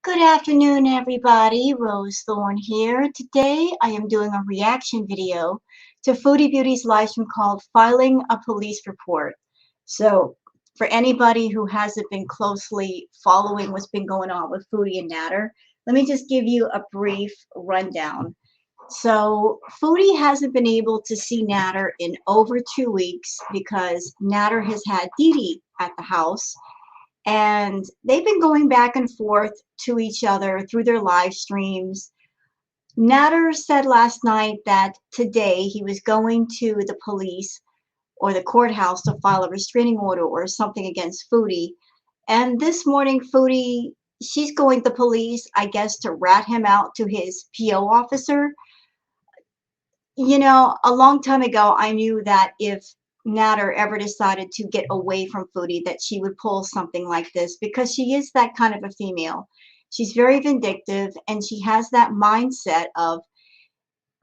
Good afternoon, everybody. Rose Thorne here. Today, I am doing a reaction video to Foodie Beauty's live stream called Filing a Police Report. So, for anybody who hasn't been closely following what's been going on with Foodie and Natter, let me just give you a brief rundown. So, Foodie hasn't been able to see Natter in over 2 weeks because Natter has had Dee Dee at the house, and they've been going back and forth to each other through their live streams. Natter said last night that today he was going to the police or the courthouse to file a restraining order or something against Foodie. And this morning, Foodie, she's going to the police, I guess, to rat him out to his PO officer. You know, a long time ago, I knew that if Natter ever decided to get away from Foodie, that she would pull something like this because she is that kind of a female. She's very vindictive and she has that mindset of,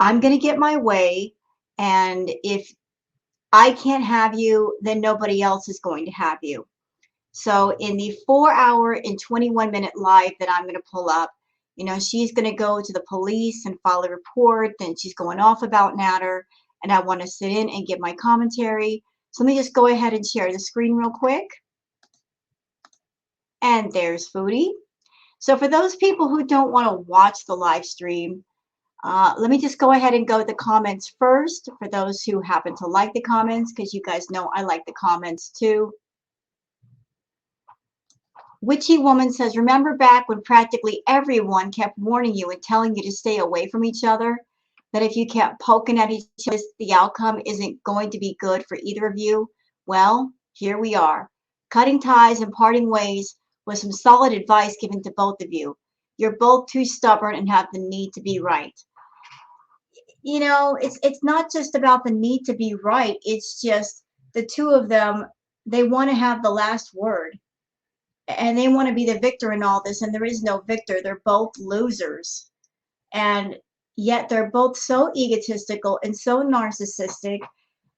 I'm going to get my way, and if I can't have you, then nobody else is going to have you. So in the 4-hour and 21-minute live that I'm going to pull up, you know, she's going to go to the police and file a report. Then she's going off about Natter, and I want to sit in and give my commentary. So let me just go ahead and share the screen real quick. And there's Foodie. So for those people who don't want to watch the live stream, let me just go ahead and go to the comments first for those who happen to like the comments, because you guys know I like the comments too. Witchy Woman says, remember back when practically everyone kept warning you and telling you to stay away from each other? That if you kept poking at each other, the outcome isn't going to be good for either of you? Well, here we are. Cutting ties and parting ways was some solid advice given to both of you. You're both too stubborn and have the need to be right. You know, it's not just about the need to be right. It's just the two of them, they want to have the last word. And they want to be the victor in all this, and there is no victor. They're both losers. And yet they're both so egotistical and so narcissistic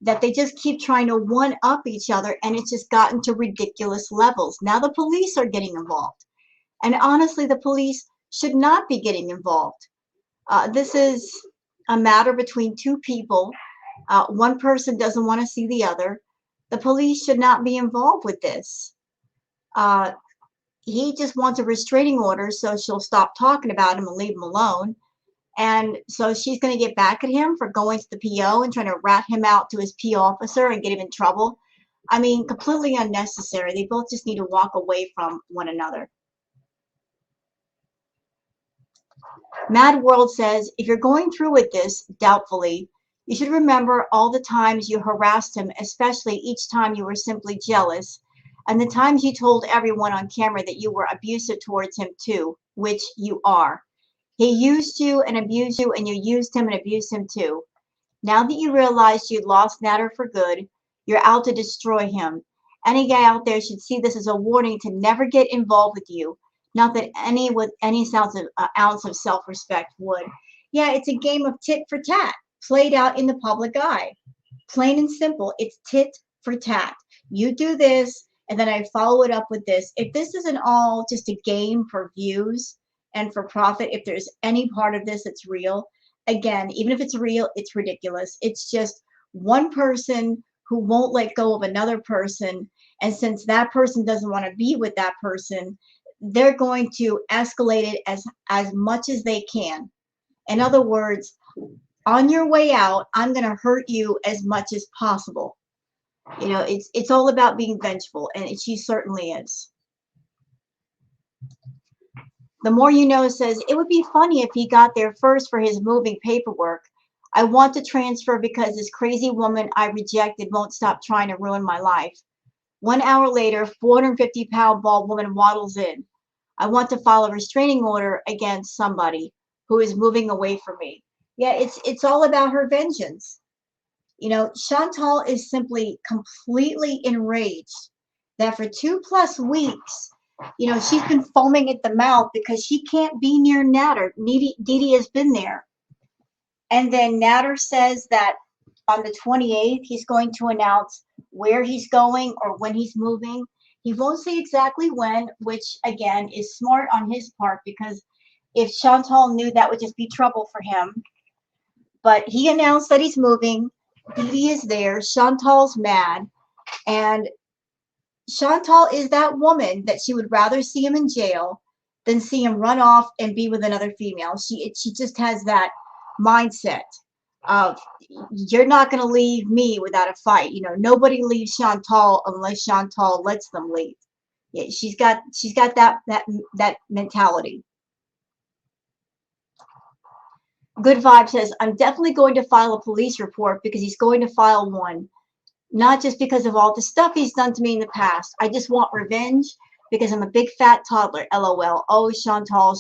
that they just keep trying to one up each other, and it's just gotten to ridiculous levels. Now the police are getting involved. And honestly, the police should not be getting involved. This is a matter between two people. One person doesn't want to see the other. The police should not be involved with this. He just wants a restraining order so she'll stop talking about him and leave him alone. And so she's going to get back at him for going to the PO and trying to rat him out to his PO officer and get him in trouble. I mean, completely unnecessary. They both just need to walk away from one another. Mad World says, if you're going through with this, doubtfully, you should remember all the times you harassed him, especially each time you were simply jealous, and the times you told everyone on camera that you were abusive towards him too, which you are. He used you and abused you, and you used him and abused him too. Now that you realize you lost Natter for good, you're out to destroy him. Any guy out there should see this as a warning to never get involved with you. Not that any with any ounce of self-respect would. Yeah, it's a game of tit for tat, played out in the public eye. Plain and simple, it's tit for tat. You do this, and then I follow it up with this. If this isn't all just a game for views and for profit, if there's any part of this that's real, again, even if it's real, it's ridiculous. It's just one person who won't let go of another person, and since that person doesn't want to be with that person, they're going to escalate it as much as they can. In other words, on your way out, I'm going to hurt you as much as possible. You know, it's all about being vengeful, and she certainly is. The More You Know says, it would be funny if he got there first for his moving paperwork. I want to transfer because this crazy woman I rejected won't stop trying to ruin my life. 1 hour later, 450-pound bald woman waddles in. I want to file a restraining order against somebody who is moving away from me. Yeah, it's all about her vengeance. You know, Chantal is simply completely enraged that for 2+ weeks, you know, she's been foaming at the mouth because she can't be near Natter. Dee Dee has been there. And then Natter says that on the 28th, he's going to announce where he's going or when he's moving. He won't say exactly when, which again is smart on his part because if Chantal knew, that would just be trouble for him. But he announced that he's moving. Dee Dee is there. Chantal's mad. And Chantal is that woman that she would rather see him in jail than see him run off and be with another female. She just has that mindset of, you're not going to leave me without a fight. You know, nobody leaves Chantal unless Chantal lets them leave. Yeah, she's got that mentality. Good Vibe says, I'm definitely going to file a police report because he's going to file one. Not just because of all the stuff he's done to me in the past. I just want revenge because I'm a big fat toddler. LOL. Oh, Chantal.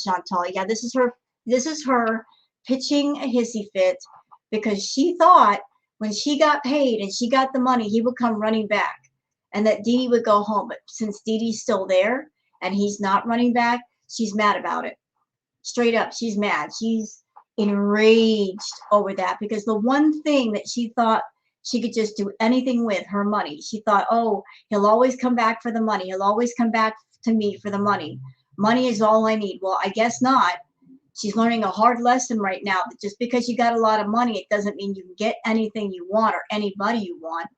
Yeah, this is her pitching a hissy fit because she thought when she got paid and she got the money, he would come running back and that Dee Dee would go home. But since Dee Dee's still there and he's not running back, she's mad about it. Straight up, she's mad. She's enraged over that because the one thing that she thought she could just do anything with, her money. She thought, oh, he'll always come back for the money. He'll always come back to me for the money. Money is all I need. Well, I guess not. She's learning a hard lesson right now that just because you got a lot of money, it doesn't mean you can get anything you want or anybody you want.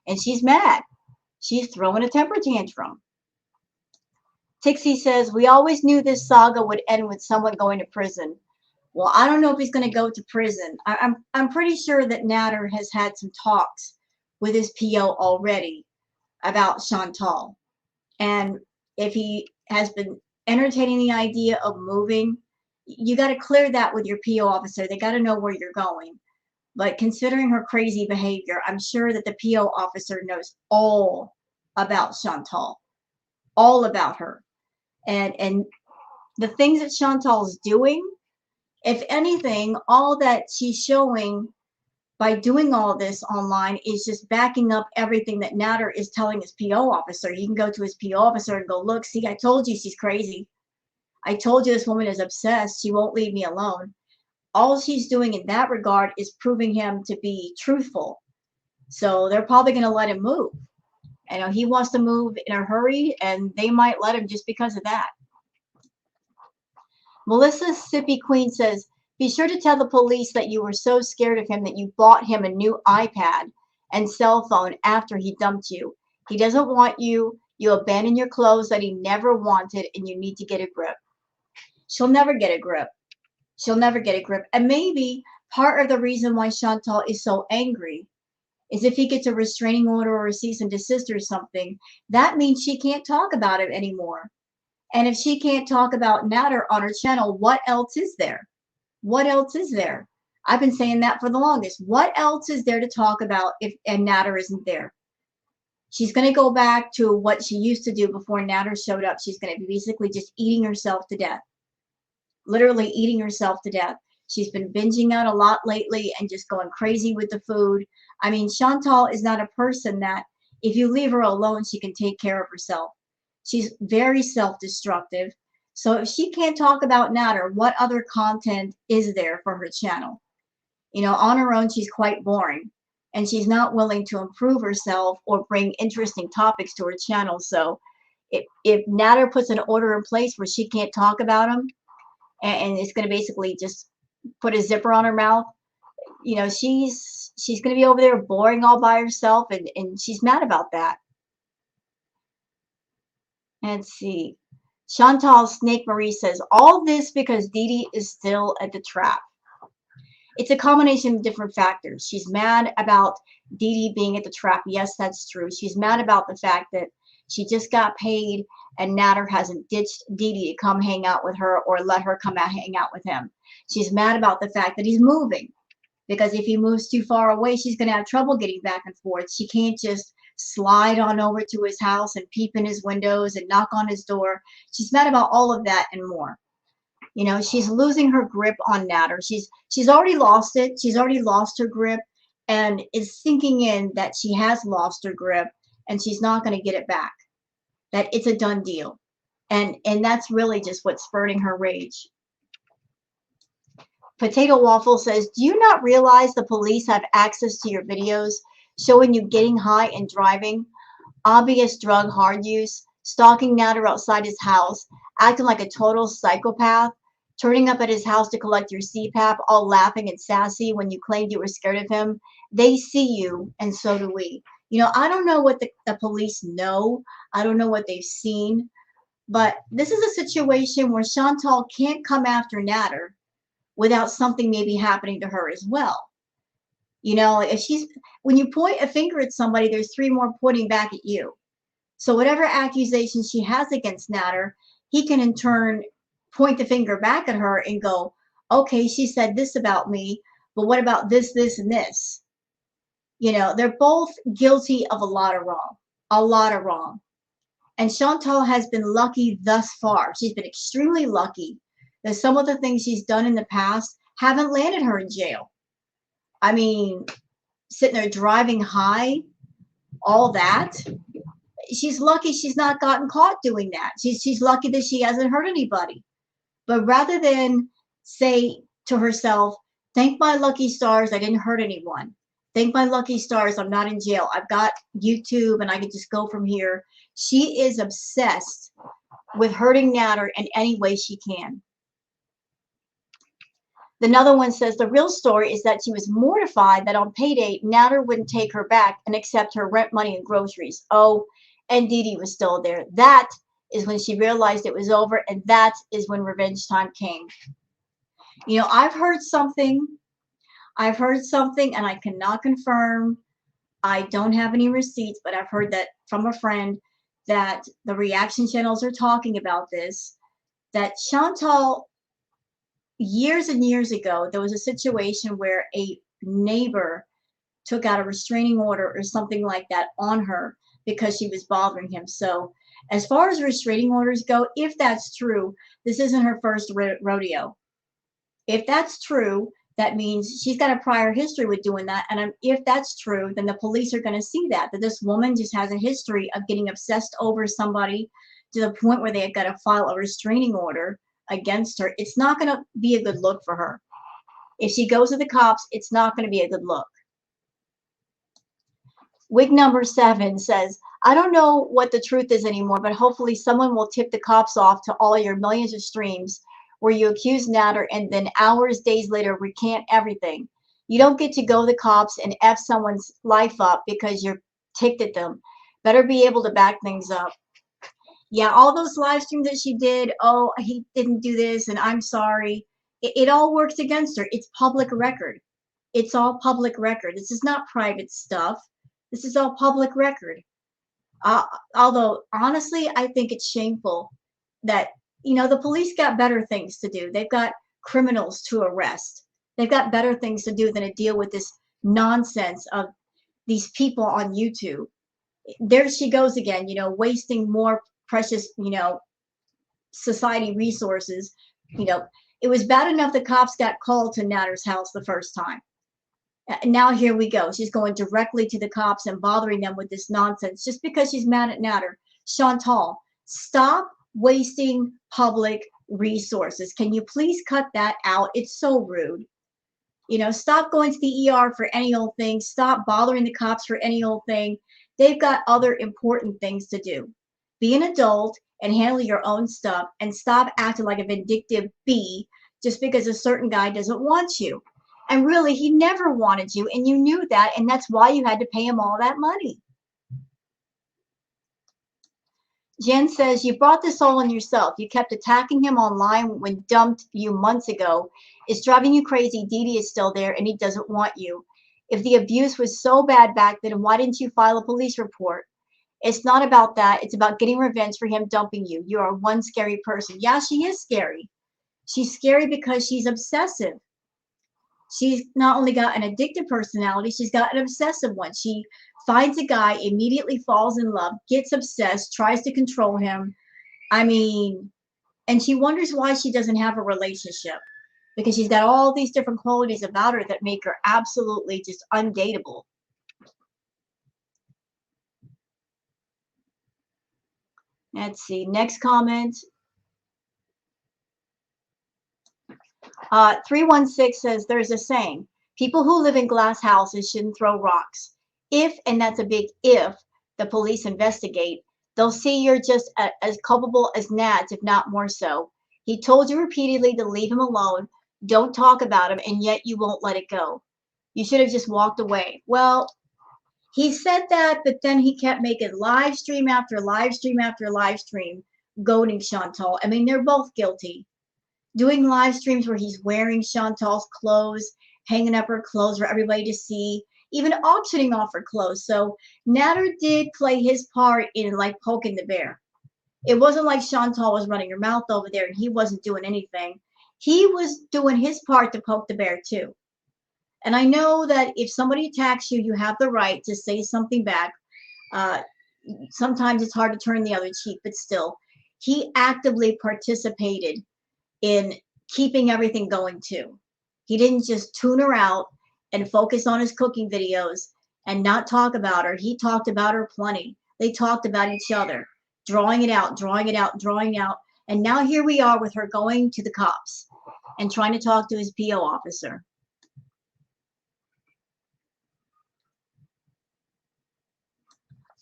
And she's mad. She's throwing a temper tantrum. Tixie says, we always knew this saga would end with someone going to prison. Well, I don't know if he's going to go to prison. I'm pretty sure that Natter has had some talks with his PO already about Chantal. And if he has been entertaining the idea of moving, you got to clear that with your PO officer. They got to know where you're going. But considering her crazy behavior, I'm sure that the PO officer knows all about Chantal, all about her. And the things that Chantal's doing, if anything, all that she's showing by doing all this online is just backing up everything that Natter is telling his PO officer. He can go to his PO officer and go, look, see, I told you she's crazy. I told you this woman is obsessed. She won't leave me alone. All she's doing in that regard is proving him to be truthful. So they're probably going to let him move. And he wants to move in a hurry, and they might let him just because of that. Melissa Sippy Queen says, be sure to tell the police that you were so scared of him that you bought him a new iPad and cell phone after he dumped you. He doesn't want you. You abandoned your clothes that he never wanted, and you need to get a grip. She'll never get a grip. She'll never get a grip. And maybe part of the reason why Chantal is so angry is if he gets a restraining order or a cease and desist or something, that means she can't talk about it anymore. And if she can't talk about Natter on her channel, what else is there? What else is there? I've been saying that for the longest. What else is there to talk about if Natter isn't there? She's going to go back to what she used to do before Natter showed up. She's going to be basically just eating herself to death. Literally eating herself to death. She's been binging out a lot lately and just going crazy with the food. I mean, Chantal is not a person that if you leave her alone, she can take care of herself. She's very self-destructive. So if she can't talk about Natter, what other content is there for her channel? On her own, she's quite boring. And she's not willing to improve herself or bring interesting topics to her channel. So if Natter puts an order in place where she can't talk about him, and it's going to basically just put a zipper on her mouth, she's going to be over there boring all by herself, and she's mad about that. Let's see. Chantal Snake Marie says, all this because Dee Dee is still at the trap. It's a combination of different factors. She's mad about Dee Dee being at the trap. Yes, that's true. She's mad about the fact that she just got paid and Natter hasn't ditched Dee Dee to come hang out with her or let her come out hang out with him. She's mad about the fact that he's moving, because if he moves too far away, she's going to have trouble getting back and forth. She can't just slide on over to his house and peep in his windows and knock on his door. She's mad about all of that and more. She's losing her grip on Natter. She's already lost it. She's already lost her grip, and it's sinking in that she has lost her grip and she's not going to get it back. That it's a done deal. And that's really just what's spurting her rage. Potato Waffle says, do you not realize the police have access to your videos showing you getting high and driving, obvious drug hard use? stalking Natter outside his house, acting like a total psychopath, turning up at his house to collect your CPAP, all laughing and sassy when you claimed you were scared of him. They see you, and so do we. I don't know what the police know. I don't know what they've seen. But this is a situation where Chantal can't come after Natter without something maybe happening to her as well. If when you point a finger at somebody, there's three more pointing back at you. So whatever accusation she has against Natter, he can in turn point the finger back at her and go, okay, she said this about me, but what about this, this, and this? They're both guilty of a lot of wrong, a lot of wrong. And Chantal has been lucky thus far. She's been extremely lucky that some of the things she's done in the past haven't landed her in jail. I mean, sitting there driving high, all that. She's lucky she's not gotten caught doing that. She's lucky that she hasn't hurt anybody. But rather than say to herself, thank my lucky stars I didn't hurt anyone. Thank my lucky stars I'm not in jail. I've got YouTube and I can just go from here. She is obsessed with hurting Natter in any way she can. Another one says the real story is that she was mortified that on payday, Natter wouldn't take her back and accept her rent money and groceries. Oh, and Dee Dee was still there. That is when she realized it was over, and that is when revenge time came. I've heard something, and I cannot confirm. I don't have any receipts, but I've heard that from a friend that the reaction channels are talking about this, that Chantal, years and years ago, there was a situation where a neighbor took out a restraining order or something like that on her because she was bothering him. So as far as restraining orders go, if that's true, this isn't her first rodeo. If that's true, that means she's got a prior history with doing that. And if that's true, then the police are going to see that this woman just has a history of getting obsessed over somebody to the point where they've got to file a restraining order against her. It's not going to be a good look for her. If she goes to the cops, it's not going to be a good look. Wig number 7 says, I don't know what the truth is anymore, but hopefully someone will tip the cops off to all your millions of streams where you accuse Natter and then hours, days later recant everything. You don't get to go to the cops and F someone's life up because you're ticked at them. Better be able to back things up. Yeah, all those live streams that she did, oh, he didn't do this and I'm sorry. It all works against her. It's public record. It's all public record. This is not private stuff. This is all public record. Although, honestly, I think it's shameful that, the police got better things to do. They've got criminals to arrest. They've got better things to do than to deal with this nonsense of these people on YouTube. There she goes again, wasting more precious, society resources. It was bad enough the cops got called to Natter's house the first time. Now here we go. She's going directly to the cops and bothering them with this nonsense just because she's mad at Natter. Chantal, stop wasting public resources. Can you please cut that out? It's so rude. Stop going to the ER for any old thing. Stop bothering the cops for any old thing. They've got other important things to do. Be an adult and handle your own stuff and stop acting like a vindictive bee just because a certain guy doesn't want you. And really, he never wanted you, and you knew that, and that's why you had to pay him all that money. Jen says, you brought this all on yourself. You kept attacking him online when dumped you months ago. It's driving you crazy. Dee Dee is still there, and he doesn't want you. If the abuse was so bad back then, why didn't you file a police report? It's not about that. It's about getting revenge for him dumping you. You are one scary person. Yeah, she is scary. She's scary because she's obsessive. She's not only got an addictive personality, she's got an obsessive one. She finds a guy, immediately falls in love, gets obsessed, tries to control him. I mean, and she wonders why she doesn't have a relationship because she's got all these different qualities about her that make her absolutely just undateable. Let's see, next comment. 316 says, there's a saying, people who live in glass houses shouldn't throw rocks. If, and that's a big if, the police investigate, They'll see you're just as culpable as gnats, if not more so. He told you repeatedly to leave him alone, don't talk about him, and yet you won't let it go. You should have just walked away. Well, he said that, but then he kept making live stream after live stream after live stream, goading Chantal. I mean, they're both guilty. Doing live streams where he's wearing Chantal's clothes, hanging up her clothes for everybody to see, even auctioning off her clothes. So Natter did play his part in like poking the bear. It wasn't like Chantal was running her mouth over there and he wasn't doing anything. He was doing his part to poke the bear too. And I know that if somebody attacks you, you have the right to say something back. Uh, Sometimes it's hard to turn the other cheek, but still, he actively participated in keeping everything going too. He didn't just tune her out and focus on his cooking videos and not talk about her. He talked about her plenty. They talked about each other, drawing it out, drawing it out, drawing it out. And now here we are with her going to the cops and trying to talk to his PO officer.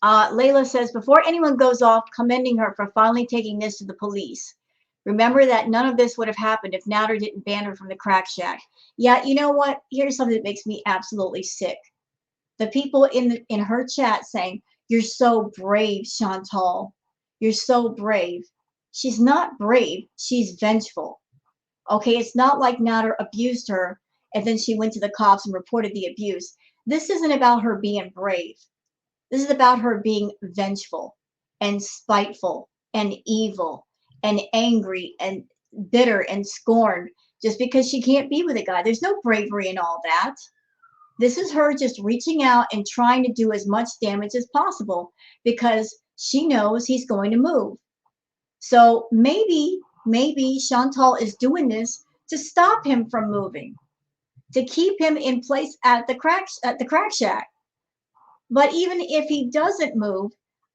Layla says, before anyone goes off commending her for finally taking this to the police, remember that none of this would have happened if Natter didn't ban her from the crack shack. Yeah, you know what? Here's something that makes me absolutely sick. The people in her chat saying, you're so brave, Chantal. You're so brave. She's not brave. She's vengeful. Okay, it's not like Natter abused her and then she went to the cops and reported the abuse. This isn't about her being brave. This is about her being vengeful and spiteful and evil and angry and bitter and scorned just because she can't be with a guy. There's no bravery in all that. This is her just reaching out and trying to do as much damage as possible because she knows he's going to move. So maybe Chantal is doing this to stop him from moving, to keep him in place at the crack shack. But even if he doesn't move,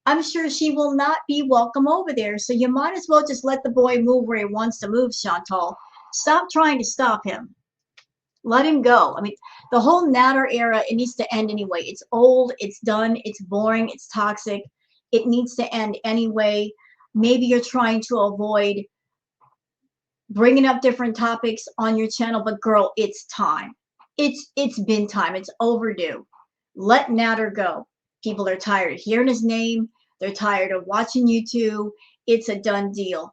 I'm sure she will not be welcome over there. So you might as well just let the boy move where he wants to move, Chantal. Stop trying to stop him. Let him go. I mean, the whole Natter era, it needs to end anyway. It's old, it's done, it's boring, it's toxic. It needs to end anyway. Maybe you're trying to avoid bringing up different topics on your channel, but girl, it's time. It's been time. It's overdue. Let Natter go. People are tired of hearing his name. They're tired of watching YouTube. It's a done deal.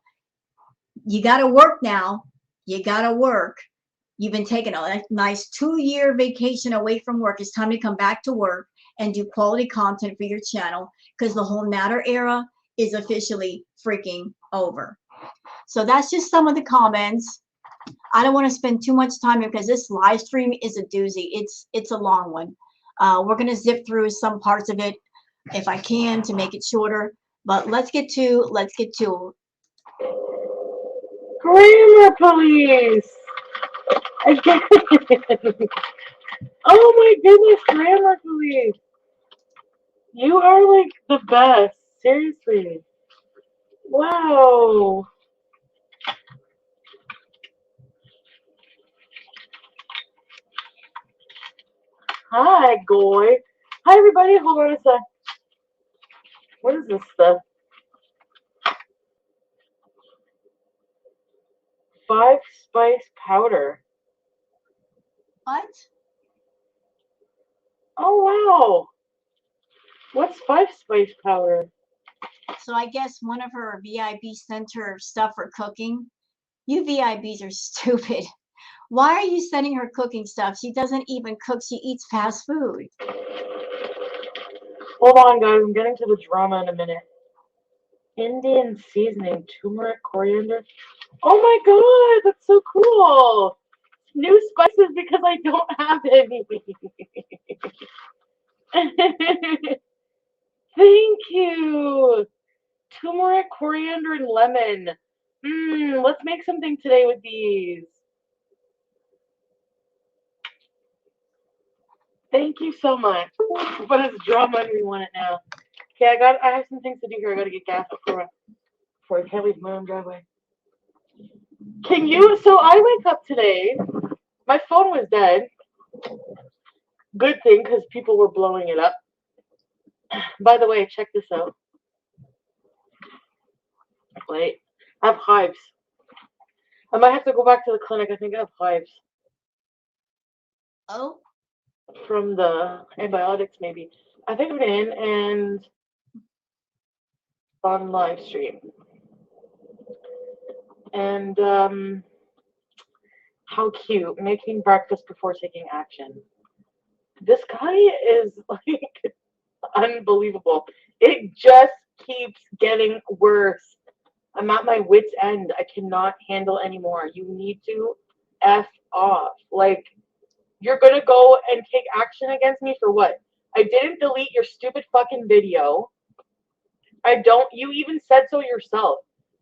You got to work now. You got to work. You've been taking a nice 2-year vacation away from work. It's time to come back to work and do quality content for your channel because the whole Natter era is officially freaking over. So that's just some of the comments. I don't want to spend too much time here because this live stream is a doozy. It's a long one. We're going to zip through some parts of it if I can to make it shorter. But let's get to Grammar police! Again! Oh my goodness, grammar police! You are like the best. Seriously. Wow. Hi, Goy. Hi, everybody. Hold on a sec. What is this stuff? 5-spice powder. what? Oh, wow. What's 5-spice powder? So I guess one of her VIB sent her stuff for cooking. You VIBs are stupid. Why are you sending her cooking stuff? She doesn't even cook. She eats fast food. Hold on, guys. I'm getting to the drama in a minute. Indian seasoning, turmeric, coriander. Oh my god, that's so cool. New spices because I don't have any. Thank you. Turmeric, coriander, and lemon. Let's make something today with these. Thank you so much. But it's drama and we want it now. Okay, I have some things to do here. I gotta get gas before I can't leave my own driveway. Can you? So I wake up today. My phone was dead. Good thing, because people were blowing it up. By the way, check this out. Wait, I have hives. I might have to go back to the clinic. I think I have hives Oh, from the antibiotics, maybe. I think I'm in and on Livestream. And how cute, making breakfast before taking action. This guy is like unbelievable. It just keeps getting worse. I'm at my wit's end. I cannot handle anymore. You need to F off. Like, you're gonna go and take action against me for what? I didn't delete your stupid fucking video. You even said so yourself.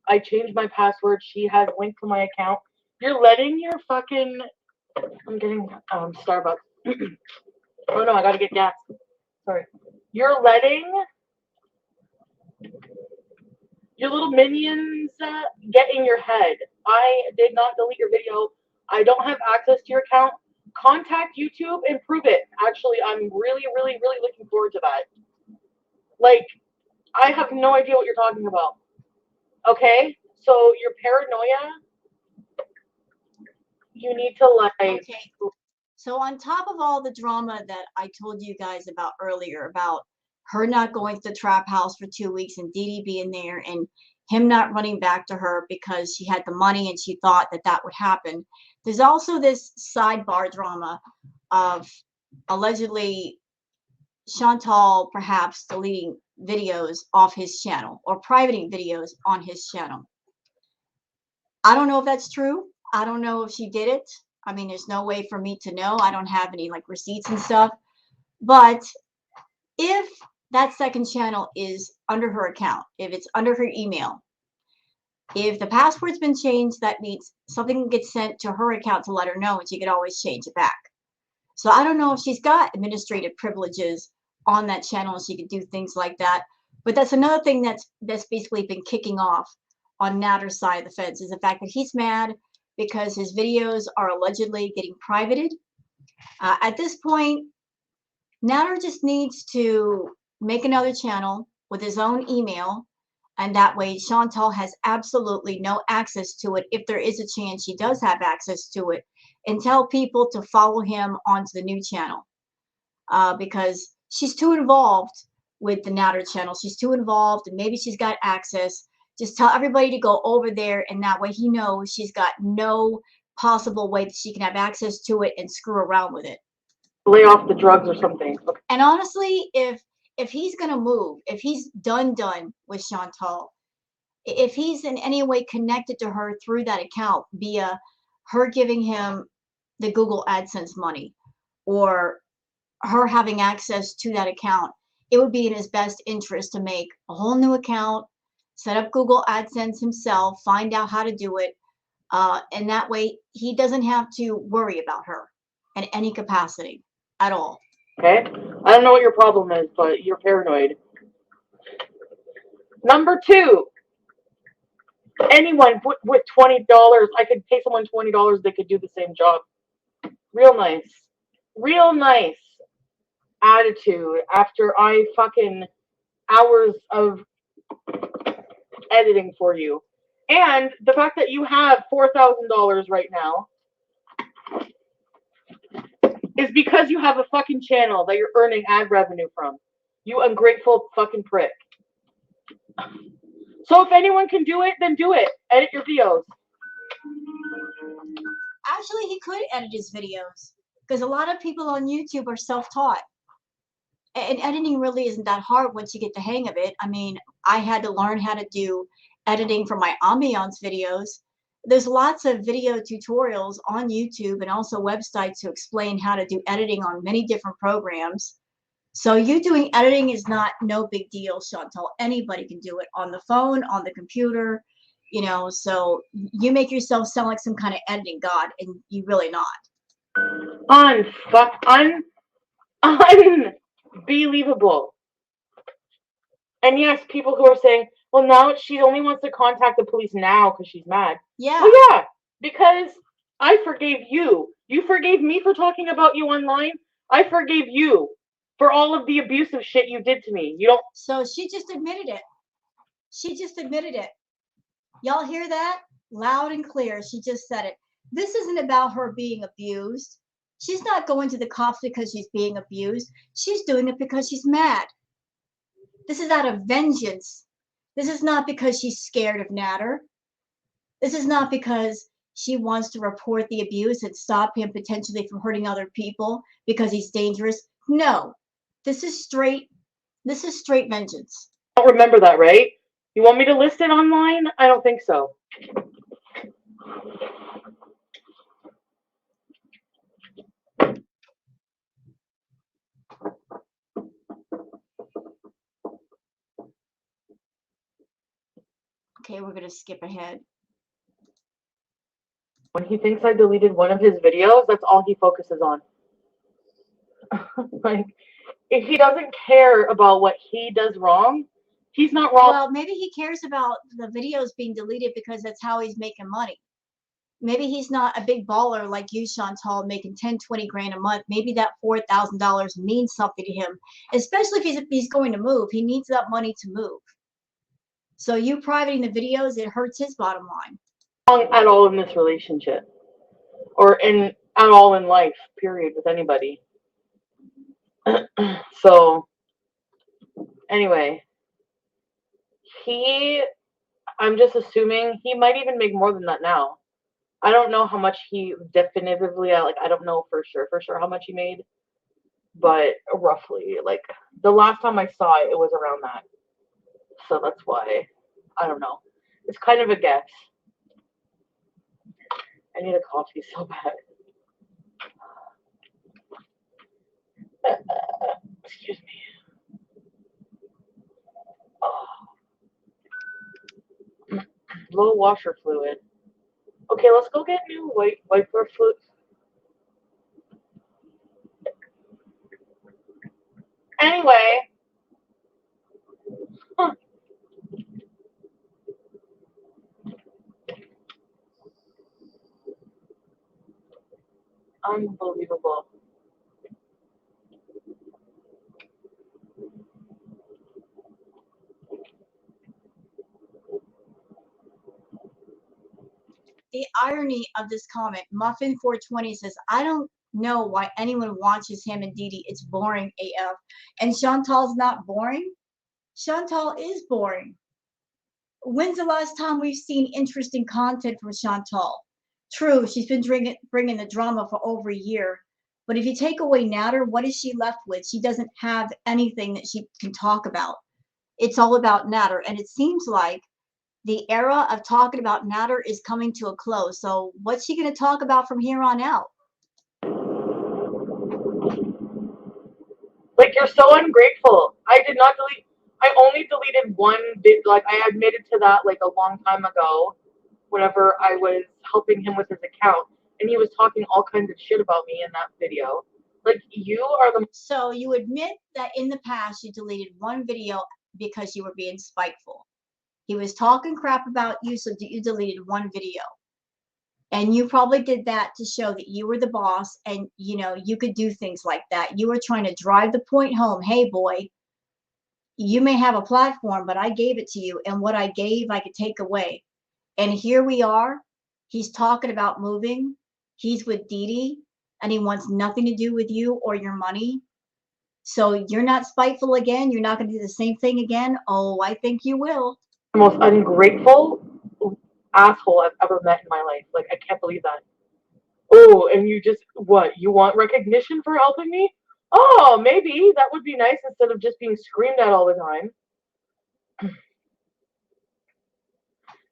I changed my password. She has a link to my account. You're letting your fucking. I'm getting Starbucks. Oh no, I gotta get gas. Sorry. You're letting your little minions get in your head. I did not delete your video. I don't have access to your account. Contact YouTube and prove it. Actually, I'm really, really, really looking forward to that. Like, I have no idea what you're talking about. Okay? So your paranoia, you need to like. okay. So on top of all the drama that I told you guys about earlier, about her not going to the trap house for 2 weeks and Dee Dee being there and him not running back to her because she had the money and she thought that that would happen. There's also this sidebar drama of allegedly Chantal perhaps deleting videos off his channel or privating videos on his channel. I don't know if that's true. I don't know if she did it. I mean, there's no way for me to know. I don't have any like receipts and stuff. But if that second channel is under her account, if it's under her email, if the password's been changed, that means something gets sent to her account to let her know and she could always change it back. So I don't know if she's got administrative privileges on that channel and she could do things like that. But that's another thing that's basically been kicking off on Natter's side of the fence is the fact that he's mad because his videos are allegedly getting privated. At this point, Natter just needs to make another channel with his own email, and that way Chantal has absolutely no access to it if there is a chance she does have access to it, and tell people to follow him onto the new channel because she's too involved with the Natter channel. She's too involved, and maybe she's got access. Just tell everybody to go over there, and that way he knows she's got no possible way that she can have access to it and screw around with it. Lay off the drugs or something. Okay. And honestly, if he's gonna move, if he's done with Chantal, if he's in any way connected to her through that account via her giving him the Google AdSense money or her having access to that account, it would be in his best interest to make a whole new account, set up Google AdSense himself, find out how to do it, and that way he doesn't have to worry about her in any capacity at all. Okay? I don't know what your problem is, but you're paranoid. Number two, anyone with $20, I could pay someone $20, they could do the same job. Real nice. Real nice attitude after I fucking hours of editing for you. And the fact that you have $4,000 right now is because you have a fucking channel that you're earning ad revenue from. You ungrateful fucking prick. So if anyone can do it, then do it. Edit your videos. Actually, he could edit his videos because a lot of people on YouTube are self-taught. And editing really isn't that hard once you get the hang of it. I mean, I had to learn how to do editing for my ambiance videos. There's lots of video tutorials on YouTube and also websites to explain how to do editing on many different programs. So you doing editing is no big deal, Chantal. Anybody can do it on the phone, on the computer, so you make yourself sound like some kind of editing god, and you really not. Unbelievable. And yes, people who are saying, well, now she only wants to contact the police now because she's mad. Yeah. Well, yeah, because I forgave you. You forgave me for talking about you online. I forgave you for all of the abusive shit you did to me. You don't. So she just admitted it. She just admitted it. Y'all hear that? Loud and clear. She just said it. This isn't about her being abused. She's not going to the cops because she's being abused. She's doing it because she's mad. This is out of vengeance. This is not because she's scared of Natter. This is not because she wants to report the abuse and stop him potentially from hurting other people because he's dangerous. No. This is straight vengeance. I don't remember that, right? You want me to list it online? I don't think so. Okay, we're going to skip ahead. When he thinks I deleted one of his videos, that's all he focuses on. Like, if he doesn't care about what he does wrong, he's not wrong. Well, maybe he cares about the videos being deleted because that's how he's making money. Maybe he's not a big baller like you, Chantal, making 10, 20 grand a month. Maybe that $4,000 means something to him, especially if he's going to move. He needs that money to move. So you privating the videos, it hurts his bottom line. Wrong at all in this relationship, or at all in life, period, with anybody. So, anyway, I'm just assuming he might even make more than that now. I don't know how much he definitively, I don't know for sure how much he made, but roughly, like, the last time I saw it, it was around that. So that's why, I don't know. It's kind of a guess. I need a coffee so bad. Excuse me. Oh. Low washer fluid. Okay, let's go get new wiper fluid. Anyway. Huh. Unbelievable. The irony of this comment, Muffin420 says, I don't know why anyone watches him and Didi. It's boring AF. And Chantal's not boring? Chantal is boring. When's the last time we've seen interesting content from Chantal? True, she's been bringing the drama for over a year. But if you take away Natter, what is she left with? She doesn't have anything that she can talk about. It's all about Natter. And it seems like the era of talking about Natter is coming to a close. So what's she going to talk about from here on out? Like, you're so ungrateful. I did not delete. I only deleted one bit. Like, I admitted to that like a long time ago, whenever I was helping him with his account, and he was talking all kinds of shit about me in that video. Like, you are the. So you admit that in the past you deleted one video because you were being spiteful. He was talking crap about you, so you deleted one video. And you probably did that to show that you were the boss and you could do things like that. You were trying to drive the point home. Hey, boy, you may have a platform, but I gave it to you. And what I gave, I could take away. And here we are. He's talking about moving. He's with Didi, and he wants nothing to do with you or your money. So you're not spiteful again. You're not going to do the same thing again. Oh, I think you will. Most ungrateful asshole I've ever met in my life. Like, I can't believe that. Oh, and you just, what? You want recognition for helping me? Oh, maybe that would be nice instead of just being screamed at all the time.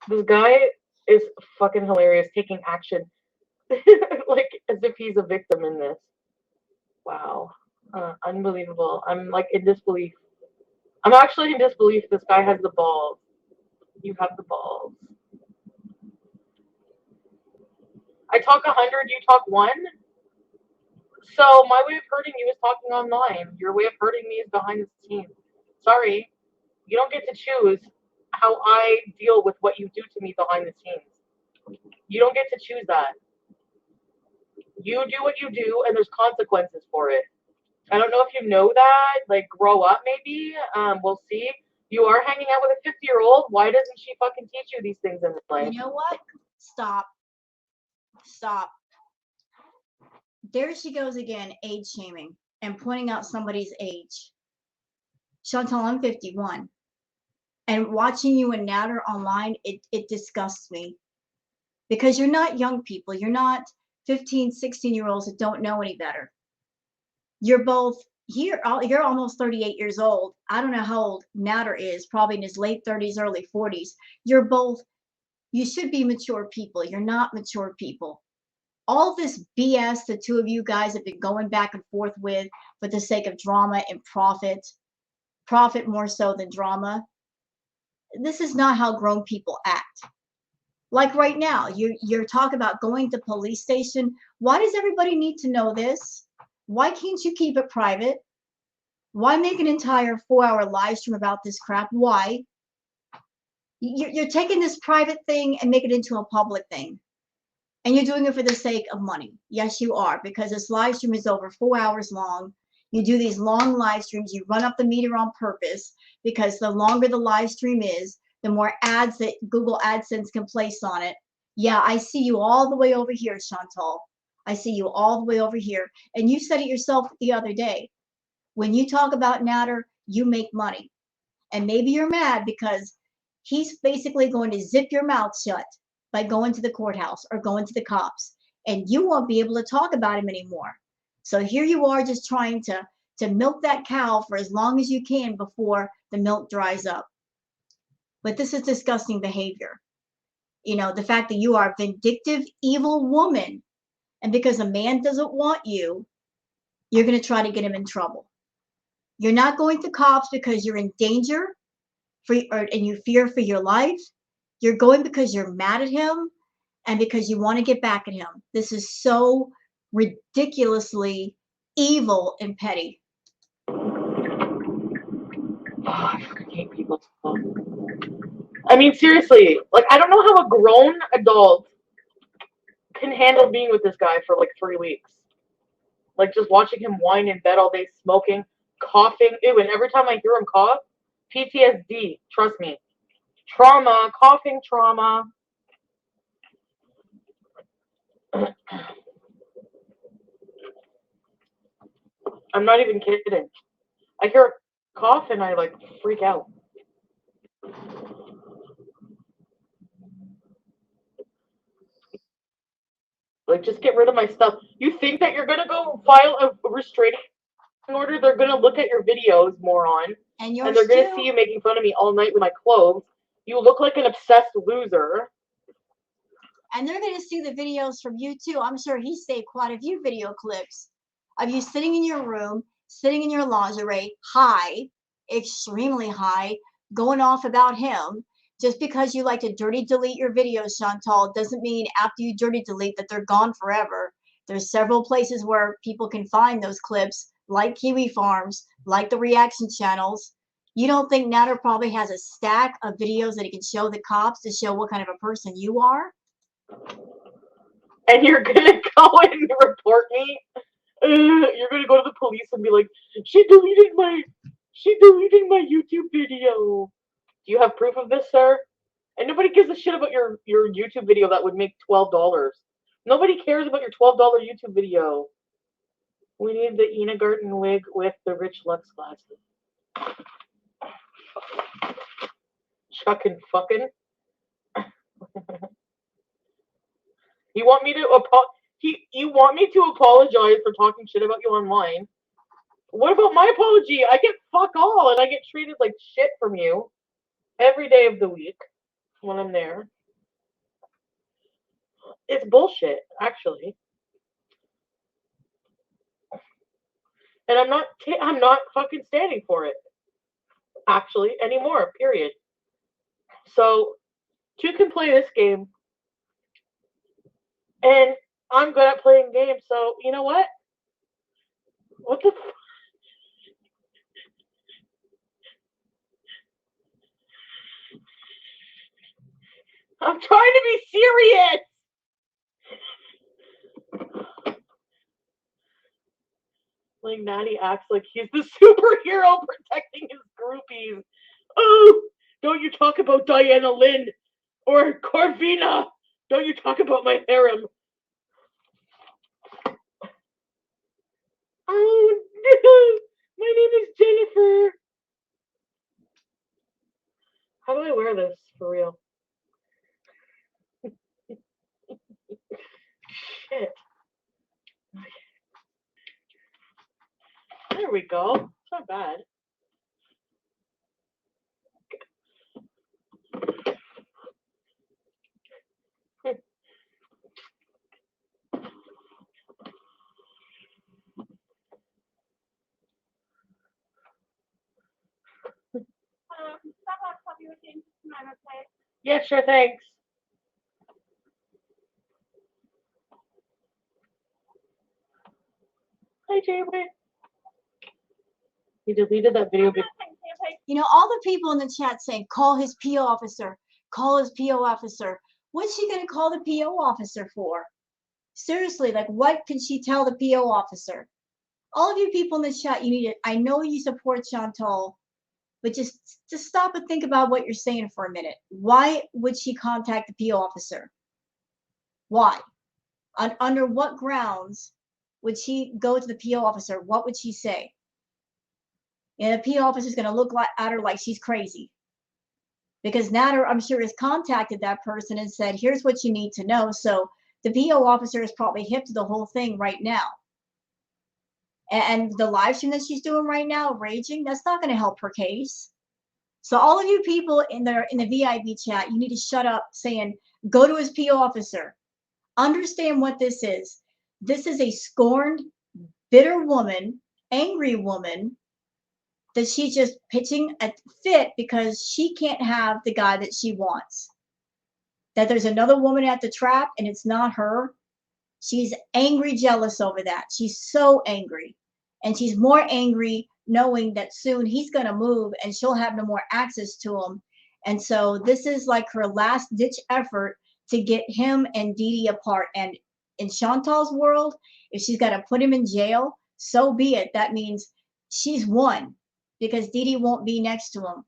This guy is fucking hilarious, taking action. Like, as if he's a victim in this. Wow. Unbelievable. I'm like in disbelief. I'm actually in disbelief this guy has the balls. You have the balls. I talk 100, you talk 1? So my way of hurting you is talking online. Your way of hurting me is behind the scenes. Sorry. You don't get to choose how I deal with what you do to me behind the scenes. You don't get to choose that. You do what you do, and there's consequences for it. I don't know if you know that. Like, grow up, maybe. We'll see. You are hanging out with a 50-year-old? Why doesn't she fucking teach you these things in life? You know what? Stop. Stop. There she goes again, age shaming and pointing out somebody's age. Chantal, I'm 51. And watching you and Natter online, it disgusts me. Because you're not young people. You're not 15, 16-year-olds that don't know any better. You're both here. You're almost 38 years old. I don't know how old Natter is, probably in his late 30s, early 40s. You're both, you should be mature people. You're not mature people. All this BS the two of you guys have been going back and forth with for the sake of drama and profit more so than drama. This is not how grown people act. Like right now, you're talking about going to police station. Why does everybody need to know this? Why can't you keep it private? Why make an entire 4-hour live stream about this crap? Why? You're taking this private thing and make it into a public thing. And you're doing it for the sake of money. Yes, you are, because this live stream is over 4 hours long. You do these long live streams. You run up the meter on purpose because the longer the live stream is, the more ads that Google AdSense can place on it. Yeah, I see you all the way over here, Chantal. I see you all the way over here. And you said it yourself the other day. When you talk about Natter, you make money. And maybe you're mad because he's basically going to zip your mouth shut by going to the courthouse or going to the cops. And you won't be able to talk about him anymore. So here you are just trying to milk that cow for as long as you can before the milk dries up. But this is disgusting behavior. You know, the fact that you are a vindictive, evil woman, and because a man doesn't want you, you're going to try to get him in trouble. You're not going to cops because you're in danger and you fear for your life. You're going because you're mad at him and because you want to get back at him. This is so ridiculously evil and petty. I fucking hate people. I mean, seriously, like, I don't know how a grown adult can handle being with this guy for like 3 weeks. Like, just watching him whine in bed all day, smoking, coughing. Ew, and every time I hear him cough, PTSD, trust me. Trauma, coughing trauma. I'm not even kidding. I hear a cough and I, like, freak out. Like, just get rid of my stuff. You think that you're going to go file a restraining order? They're going to look at your videos, moron. And they're going to see you making fun of me all night with my clothes. You look like an obsessed loser. And they're going to see the videos from you, too. I'm sure he saved quite a few video clips of you sitting in your room, sitting in your lingerie, high, extremely high, going off about him. Just because you like to dirty delete your videos, Chantal, doesn't mean after you dirty delete that they're gone forever. There's several places where people can find those clips, like Kiwi Farms, like the reaction channels. You don't think Natter probably has a stack of videos that he can show the cops to show what kind of a person you are? And you're going to go and report me? You're going to go to the police and be like, she deleted my YouTube video. Do you have proof of this, sir? And nobody gives a shit about your YouTube video that would make $12. Nobody cares about your $12 YouTube video. We need the Ina Garten wig with the rich Lux glasses. Chuckin' fucking. You want me to apologize for talking shit about you online? What about my apology? I get fuck all, and I get treated like shit from you every day of the week when I'm there. It's bullshit, actually. And I'm not fucking standing for it, actually, anymore, period. So, you can play this game, and I'm good at playing games, so, you know what? What the f- I'm trying to be serious! Like, Natty acts like he's the superhero protecting his groupies. Oh, don't you talk about Diana Lynn or Corvina. Don't you talk about my harem. Oh, no. My name is Jennifer. How do I wear this for real? Shit. There we go. It's not bad. Yeah, sure, thanks. Hi, Jamie. He deleted that video. You know, all the people in the chat saying, call his PO officer, call his PO officer. What's she going to call the PO officer for? Seriously, like, what can she tell the PO officer? All of you people in the chat, you need it. I know you support Chantal, but just stop and think about what you're saying for a minute. Why would she contact the PO officer? Why? Under what grounds would she go to the PO officer? What would she say? And the PO officer is going to look at her like she's crazy. Because Nader, I'm sure, has contacted that person and said, here's what you need to know. So the PO officer is probably hip to the whole thing right now. And the live stream that she's doing right now, raging, that's not going to help her case. So all of you people in the VIB chat, you need to shut up saying, go to his PO officer. Understand what this is. This is a scorned, bitter woman, angry woman, that she's just pitching a fit because she can't have the guy that she wants. That there's another woman at the trap and it's not her. She's angry, jealous over that. She's so angry. And she's more angry knowing that soon he's going to move and she'll have no more access to him. And so this is like her last ditch effort to get him and Dee Dee apart. And in Chantal's world, if she's got to put him in jail, so be it. That means she's won because Dee Dee won't be next to him.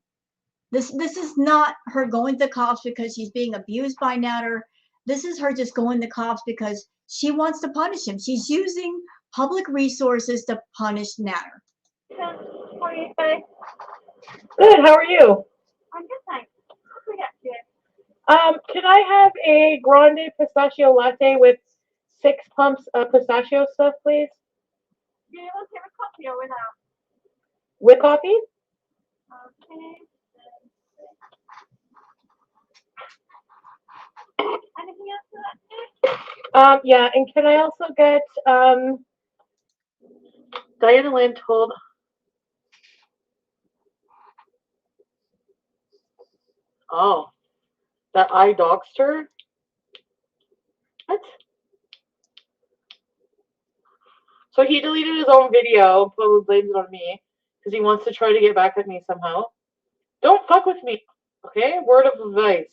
This is not her going to the cops because she's being abused by Nader. This is her just going to the cops because she wants to punish him. She's using public resources to punish Nader. How are you today? Good, how are you? I'm good, thanks. What do we got here? Can I have a grande pistachio latte with 6 pumps of pistachio stuff, please? Do you want to have a coffee or without? With coffee? Okay. Anything else for that too? Yeah, and can I also get, Diana Lynn told, oh, that I doxed her? What? So he deleted his own video and probably blames it on me because he wants to try to get back at me somehow. Don't fuck with me, okay? Word of advice.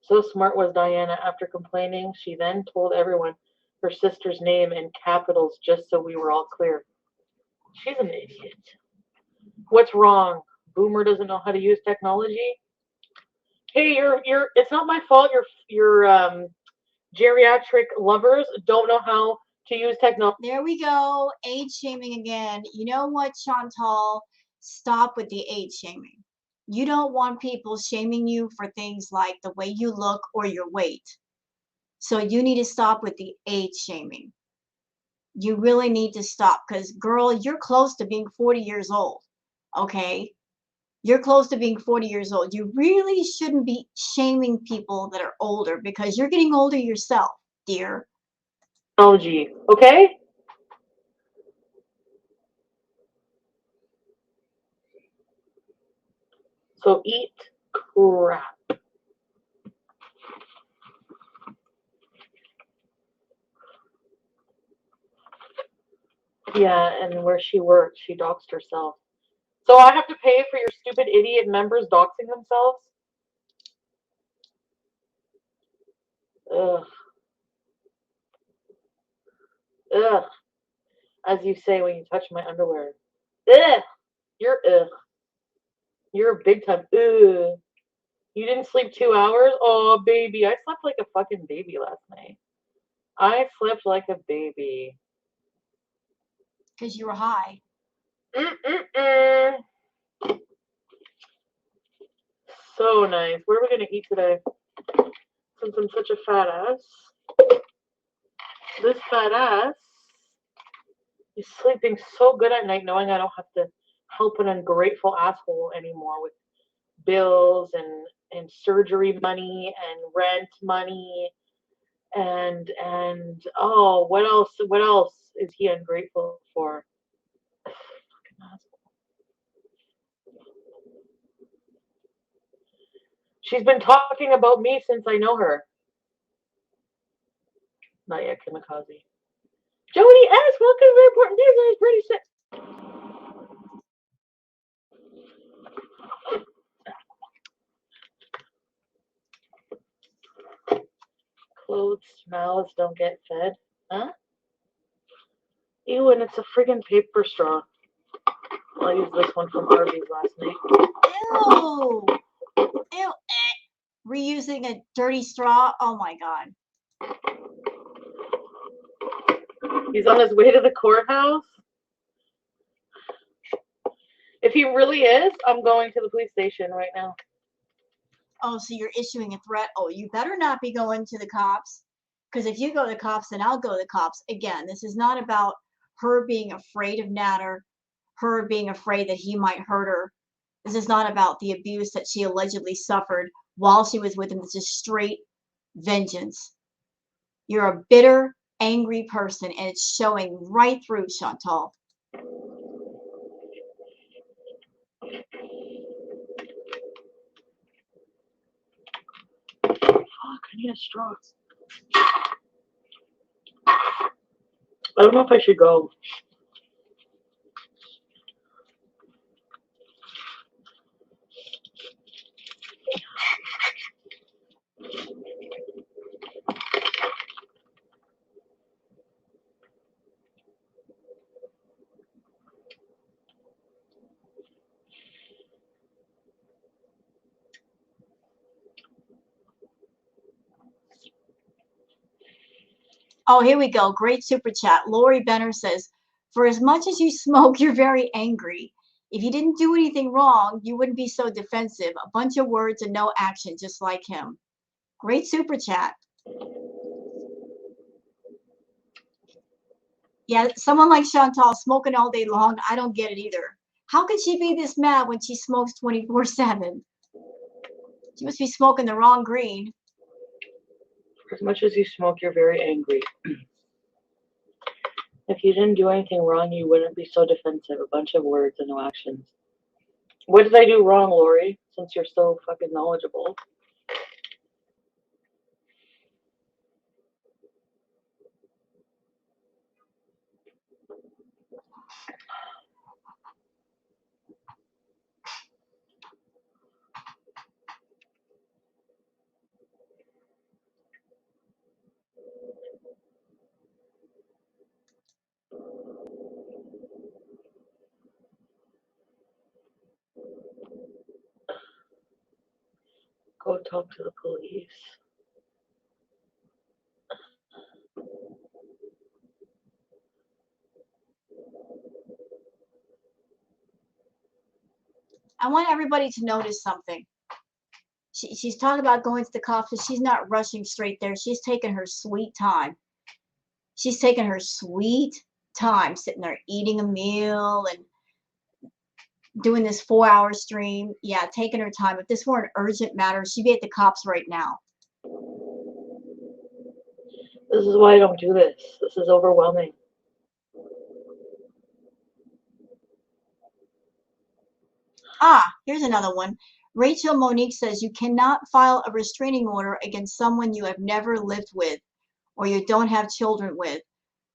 So smart was Diana. After complaining, she then told everyone her sister's name in capitals just so we were all clear. She's an idiot. What's wrong? Boomer doesn't know how to use technology? Hey, it's not my fault your geriatric lovers don't know how to use technology. There we go. Age shaming again. You know what, Chantal? Stop with the age shaming. You don't want people shaming you for things like the way you look or your weight. So you need to stop with the age shaming. You really need to stop because, girl, you're close to being 40 years old. Okay? You're close to being 40 years old. You really shouldn't be shaming people that are older because you're getting older yourself, dear. Technology, okay? So eat crap. Yeah, and where she works, she doxed herself. So I have to pay for your stupid idiot members doxing themselves? Ugh. Ugh. As you say when you touch my underwear. Ugh. You're ugh. You're a big time ugh. You didn't sleep 2 hours? Oh, baby. I slept like a fucking baby last night. I slept like a baby. Because you were high. Mm-mm-mm. So nice. Where are we going to eat today? Since I'm such a fat ass. This fat ass is sleeping so good at night knowing I don't have to help an ungrateful asshole anymore with bills and surgery money and rent money and oh, what else is he ungrateful for? Fucking asshole. She's been talking about me since I know her. Not yet, Kamikaze. Jody S, welcome to the important news. I was pretty sick. Clothes, smells, don't get fed. Huh? Ew, and it's a friggin' paper straw. I'll use this one from Arby's last night. Ew. Ew. Reusing a dirty straw. Oh my god. He's on his way to the courthouse. If he really is, I'm going to the police station right now. Oh, so you're issuing a threat? Oh, you better not be going to the cops. Because if you go to the cops, then I'll go to the cops. Again, this is not about her being afraid of Natter, her being afraid that he might hurt her. This is not about the abuse that she allegedly suffered while she was with him. This is straight vengeance. You're a bitter, angry person, and it's showing right through, Chantal. Fuck, I need a straw. I don't know if I should go. Oh, here we go. Great super chat. Lori Benner says, for as much as you smoke, you're very angry. If you didn't do anything wrong, you wouldn't be so defensive. A bunch of words and no action, just like him. Great super chat. Yeah, someone like Chantal smoking all day long, I don't get it either. How could she be this mad when she smokes 24/7? She must be smoking the wrong green. As much as you smoke, you're very angry. If you didn't do anything wrong, you wouldn't be so defensive. A bunch of words and no actions. What did I do wrong, Lori? Since you're so fucking knowledgeable. Go talk to the police. I want everybody to notice something. She's talking about going to the cops, but she's not rushing straight there. She's taking her sweet time. She's taking her sweet time sitting there eating a meal and doing this 4-hour stream. Yeah, taking her time. If this were an urgent matter, she'd be at the cops right now. This is why I don't do this. This is overwhelming. Ah, here's another one. Rachel Monique says you cannot file a restraining order against someone you have never lived with or you don't have children with,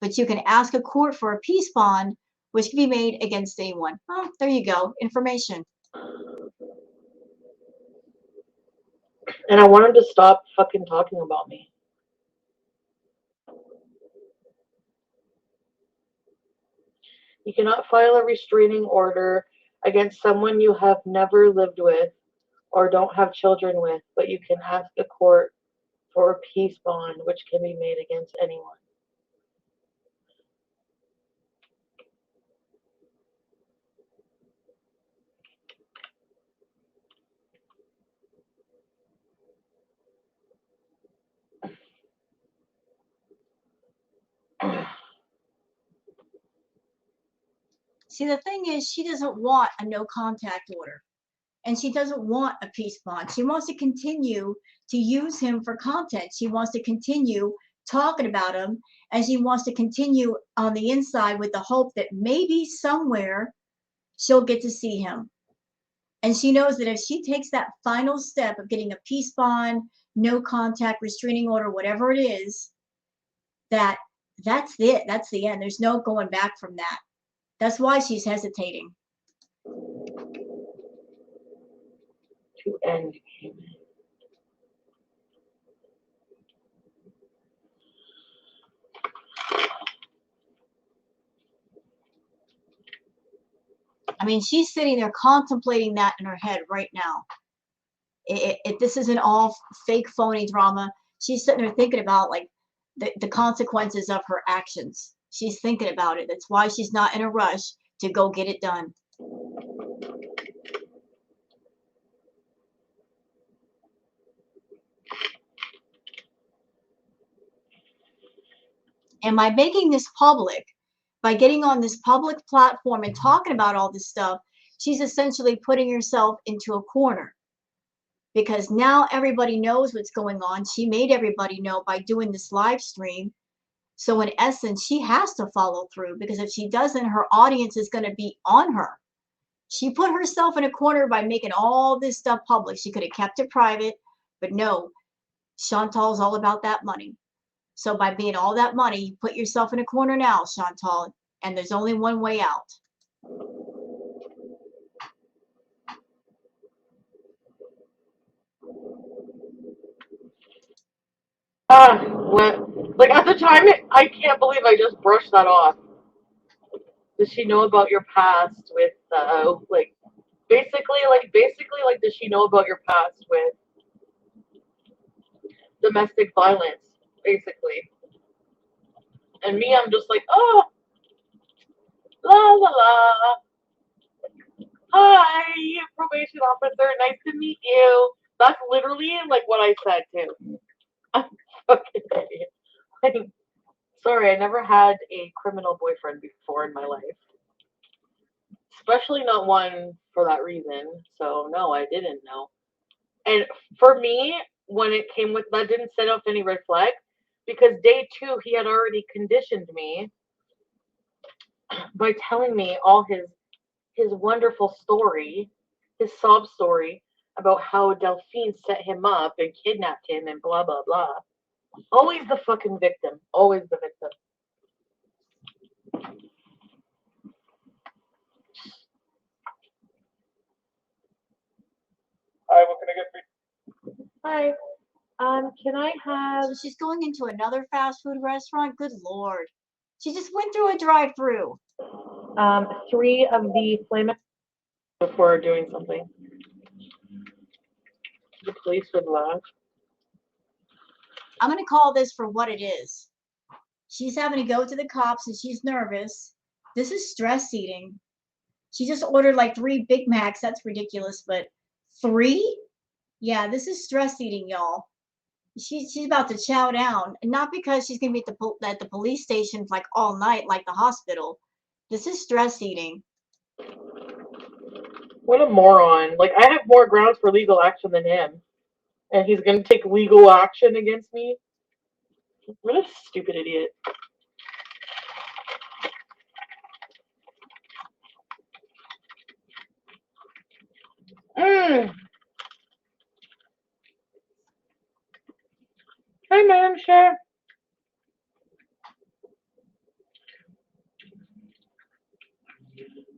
but you can ask a court for a peace bond, which can be made against anyone. Oh, there you go. Information. And I want him to stop fucking talking about me. You cannot file a restraining order against someone you have never lived with or don't have children with, but you can ask the court for a peace bond which can be made against anyone. See, the thing is, she doesn't want a no contact order. And she doesn't want a peace bond. She wants to continue to use him for content. She wants to continue talking about him, and she wants to continue on the inside with the hope that maybe somewhere she'll get to see him. And she knows that if she takes that final step of getting a peace bond, no contact restraining order, whatever it is, that's it. That's the end. There's no going back from that. That's why she's hesitating. To end game. I mean, she's sitting there contemplating that in her head right now. If this isn't all fake, phony drama, she's sitting there thinking about like the consequences of her actions. She's thinking about it. That's why she's not in a rush to go get it done. And by making this public, by getting on this public platform and talking about all this stuff, she's essentially putting herself into a corner. Because now everybody knows what's going on. She made everybody know by doing this live stream. So in essence, she has to follow through, because if she doesn't, her audience is going to be on her. She put herself in a corner by making all this stuff public. She could have kept it private, but no, Chantal's all about that money. So by being all that money, you put yourself in a corner now, Chantal, and there's only one way out. Like at the time, I can't believe I just brushed that off. Does she know about your past with, like, basically, does she know about your past with domestic violence, basically? And me, I'm just like, oh, la la la. Hi, probation officer. Nice to meet you. That's literally like what I said too. I'm fucking idiot. Like, sorry, I never had a criminal boyfriend before in my life. Especially not one for that reason. So no, I didn't know. And for me, when it came with that, didn't set off any red flag, because day 2 he had already conditioned me by telling me all his wonderful story, his sob story about how Delphine set him up and kidnapped him and blah blah blah. Always the fucking victim. Always the victim. Hi, what can I get for you? Hi. Can I have... So she's going into another fast food restaurant? Good Lord. She just went through a drive-through. 3 of the flame before doing something. The police would laugh. I'm going to call this for what it is. She's having to go to the cops and she's nervous. This is stress eating. She just ordered like 3 Big Macs. That's ridiculous, but 3? Yeah, this is stress eating, y'all. She's about to chow down, and not because she's going to be at the police station like all night like the hospital. This is stress eating. What a moron. Like, I have more grounds for legal action than him. And he's gonna take legal action against me? What a stupid idiot. Hi, ma'am, sure.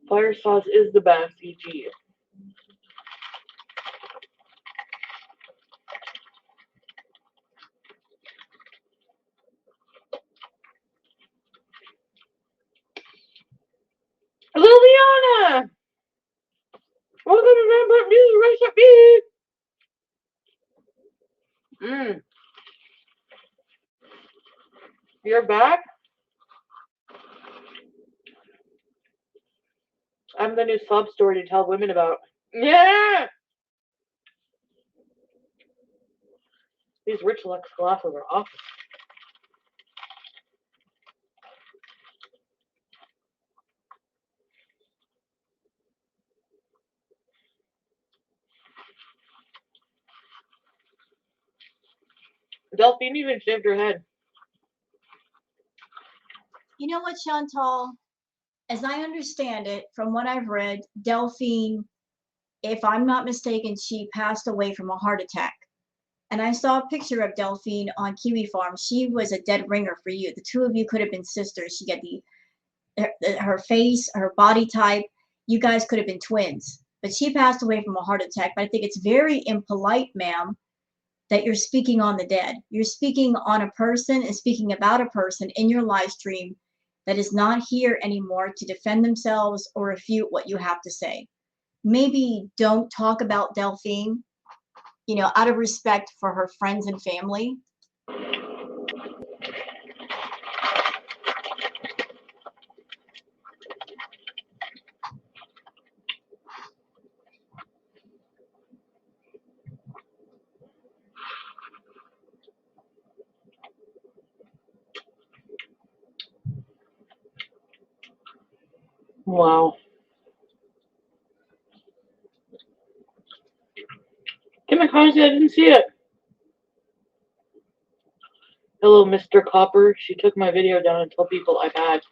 Fire sauce is the best, e.g. Liliana! You're back? I'm the new sob story to tell women about. Yeah! These rich Lux glasses are awesome. Delphine even shaved her head. You know what, Chantal? As I understand it, from what I've read, Delphine, if I'm not mistaken, she passed away from a heart attack. And I saw a picture of Delphine on Kiwi Farm. She was a dead ringer for you. The two of you could have been sisters. She got her face, her body type. You guys could have been twins. But she passed away from a heart attack. But I think it's very impolite, ma'am, that you're speaking on the dead. You're speaking on a person and speaking about a person in your live stream that is not here anymore to defend themselves or refute what you have to say. Maybe don't talk about Delphine, you know, out of respect for her friends and family. Wow. Kim McConaughey, I didn't see it. Hello, Mr. Copper. She took my video down and told people I'm bad.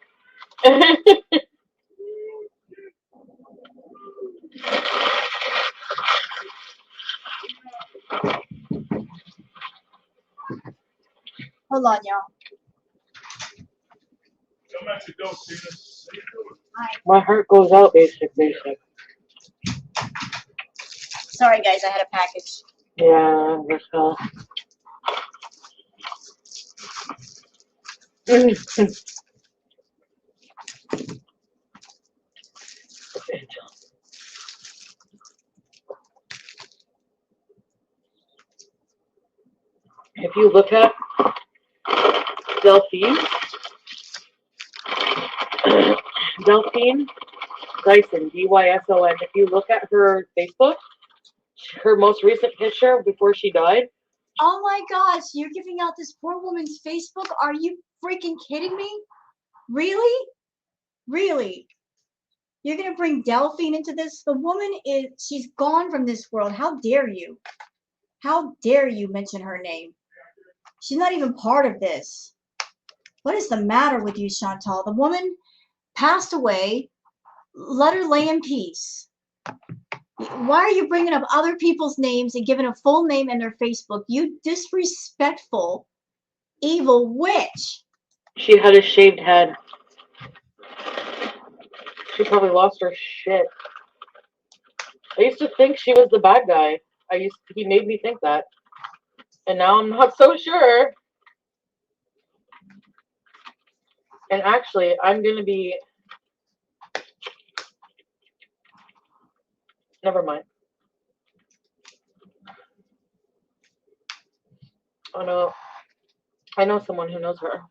Hold on, y'all. My heart goes out, basic. Sorry, guys, I had a package. Yeah, Raquel. If you look at Delphine Dyson, D-Y-S-O-N, if you look at her Facebook, her most recent picture before she died. Oh my gosh, you're giving out this poor woman's Facebook? Are you freaking kidding me? Really? Really? You're gonna bring Delphine into this? The woman she's gone from this world. How dare you? How dare you mention her name? She's not even part of this. What is the matter with you, Chantal? The woman passed away. Let her lay in peace. Why are you bringing up other people's names and giving a full name in their Facebook? You disrespectful, evil witch. She had a shaved head. She probably lost her shit. I used to think she was the bad guy. He made me think that. And now I'm not so sure. And actually, I'm gonna be... Never mind. Oh no. I know someone who knows her.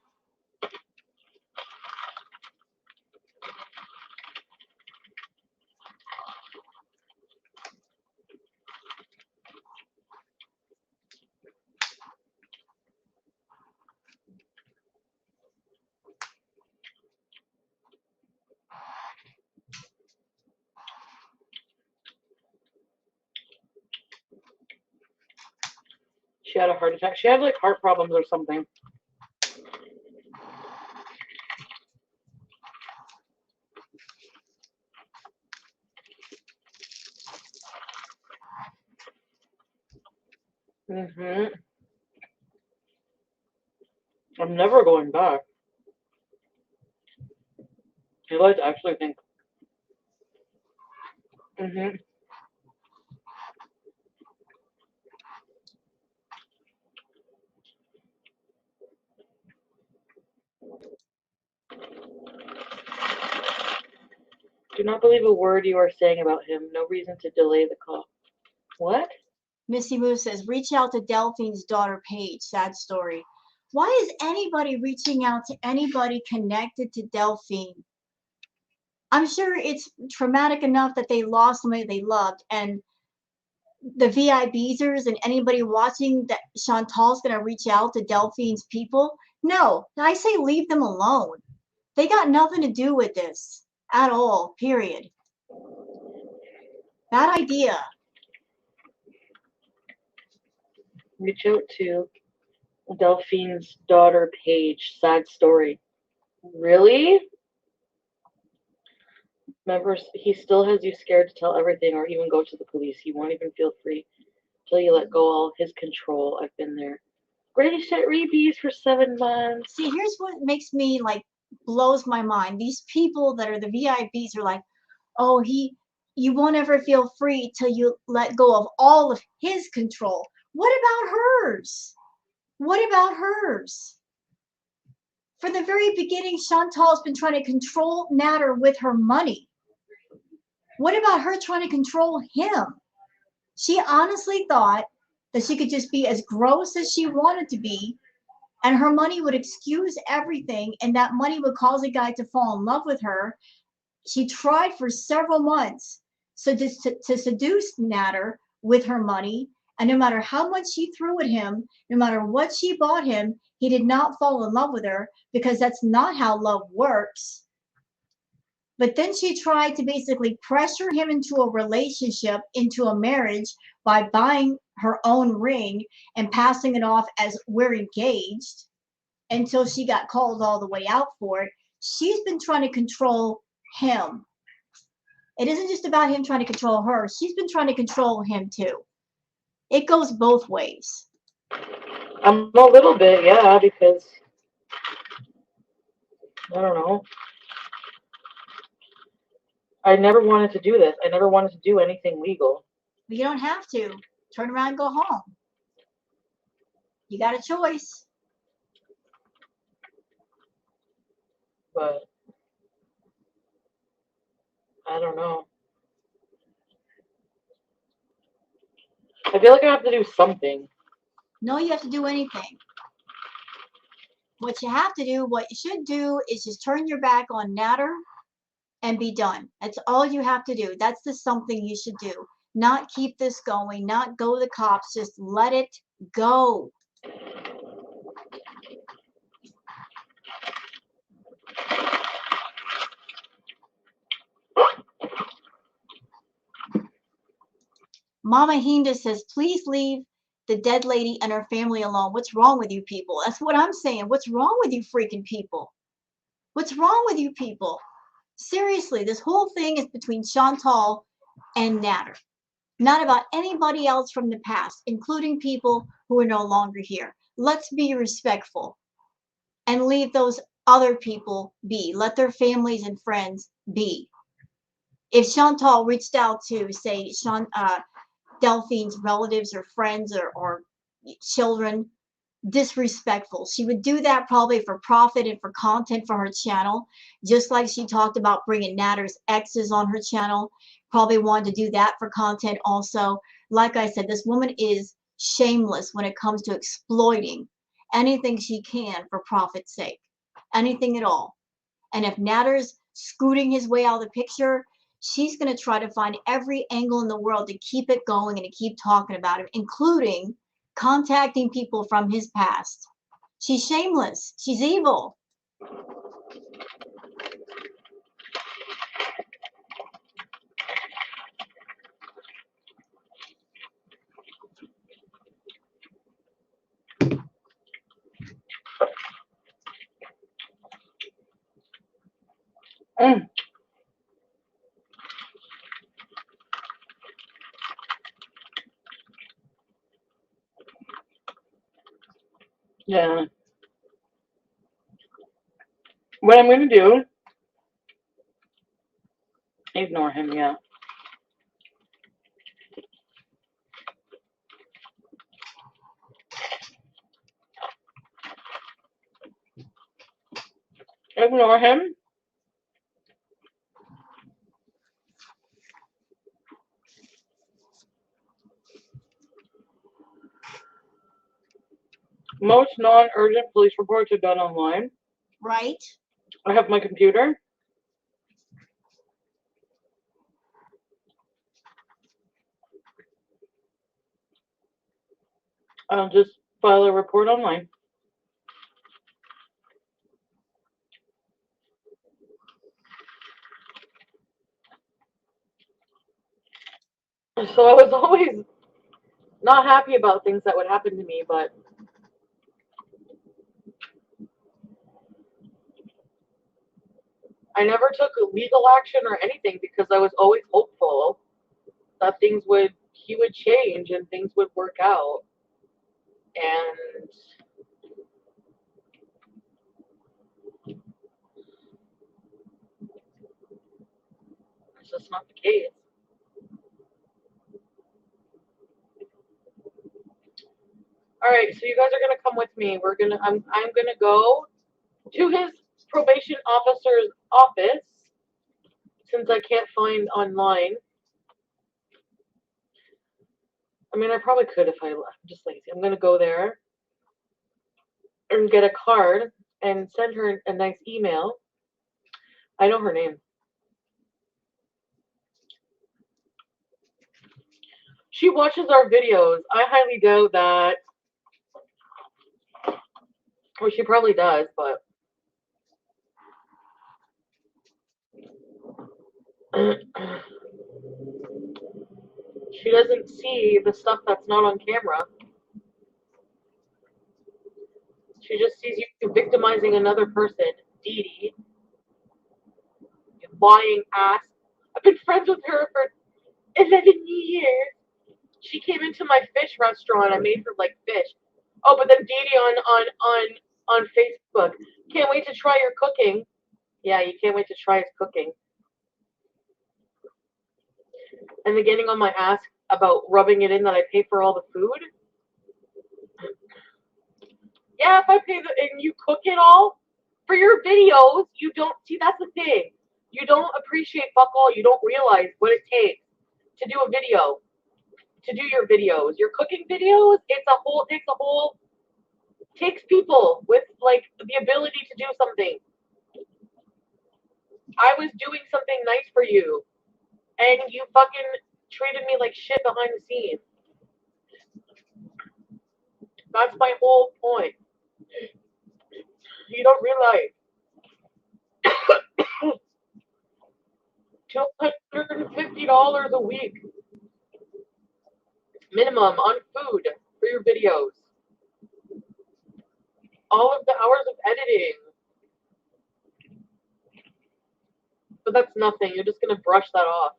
She had a heart attack. She had like heart problems or something. I'm never going back. I like to actually think. Do not believe a word you are saying about him. No reason to delay the call. What? Missy Moose says, reach out to Delphine's daughter, Paige. Sad story. Why is anybody reaching out to anybody connected to Delphine? I'm sure it's traumatic enough that they lost somebody they loved, and the VIBers and anybody watching that Chantal's going to reach out to Delphine's people. No, I say leave them alone. They got nothing to do with this at all, period. Bad idea. Reach out to Delphine's daughter, Paige. Sad story. Really? Remember, he still has you scared to tell everything or even go to the police. He won't even feel free till you let go all his control. I've been there. British at Reeby's for 7 months. See, here's what makes me like blows my mind. These people that are the VIPs are like, oh, you won't ever feel free till you let go of all of his control. What about hers? What about hers? From the very beginning, Chantal's been trying to control Natter with her money. What about her trying to control him? She honestly thought that she could just be as gross as she wanted to be, and her money would excuse everything, and that money would cause a guy to fall in love with her. She tried for several months to seduce Natter with her money, and no matter how much she threw at him, no matter what she bought him, he did not fall in love with her, because that's not how love works. But then she tried to basically pressure him into a relationship, into a marriage, by buying her own ring and passing it off as we're engaged, until she got called all the way out for it. She's been trying to control him. It isn't just about him trying to control her. She's been trying to control him too. It goes both ways. A little bit, yeah, because I don't know. I never wanted to do this. I never wanted to do anything legal. But you don't have to. Turn around and go home. You got a choice. But I don't know. I feel like I have to do something. No, you have to do anything. What you have to do, what you should do, is just turn your back on Natter and be done. That's all you have to do. That's the something you should do. Not keep this going, not go to the cops, just let it go. Mama Hinda says, please leave the dead lady and her family alone. What's wrong with you people? That's what I'm saying. What's wrong with you freaking people? What's wrong with you people? Seriously, this whole thing is between Chantal and Natter. Not about anybody else from the past, including people who are no longer here. Let's be respectful and leave those other people be. Let their families and friends be. If Chantal reached out to, say, Delphine's relatives or friends or children, disrespectful. She would do that probably for profit and for content for her channel, just like she talked about bringing Natter's exes on her channel. Probably wanted to do that for content also. Like I said, this woman is shameless when it comes to exploiting anything she can for profit's sake, anything at all. And if Natter's scooting his way out of the picture, she's going to try to find every angle in the world to keep it going and to keep talking about him, including contacting people from his past. She's shameless. She's evil. Mm. Yeah. What I'm going to do, ignore him, yeah. Ignore him. Most non-urgent police reports are done online. right? I have my computer. I'll just file a report online. So I was always not happy about things that would happen to me, but I never took legal action or anything because I was always hopeful that he would change and things would work out. And it's just not the case. All right, so you guys are gonna come with me. I'm gonna go to his probation officer's office since I can't find online. I mean, I probably could if I'm just lazy. I'm gonna go there and get a card and send her a nice email. I know her name. She watches our videos. I highly doubt that. Well, she probably does, but she doesn't see the stuff that's not on camera. She just sees you victimizing another person, Dee Dee, you lying ass. I've been friends with her for 11 years. She came into my fish restaurant. I made her like fish. Oh, but then Dee Dee on Facebook. Can't wait to try your cooking. Yeah, you can't wait to try his cooking. And then getting on my ass about rubbing it in that I pay for all the food. Yeah, if I pay and you cook it all for your videos, you don't see. That's the thing. You don't appreciate fuck all. You don't realize what it takes to do a video, to do your videos, your cooking videos. Takes people with like the ability to do something. I was doing something nice for you, and you fucking treated me like shit behind the scenes. That's my whole point. You don't realize $250 a week minimum on food for your videos. All of the hours of editing. But that's nothing. You're just gonna brush that off.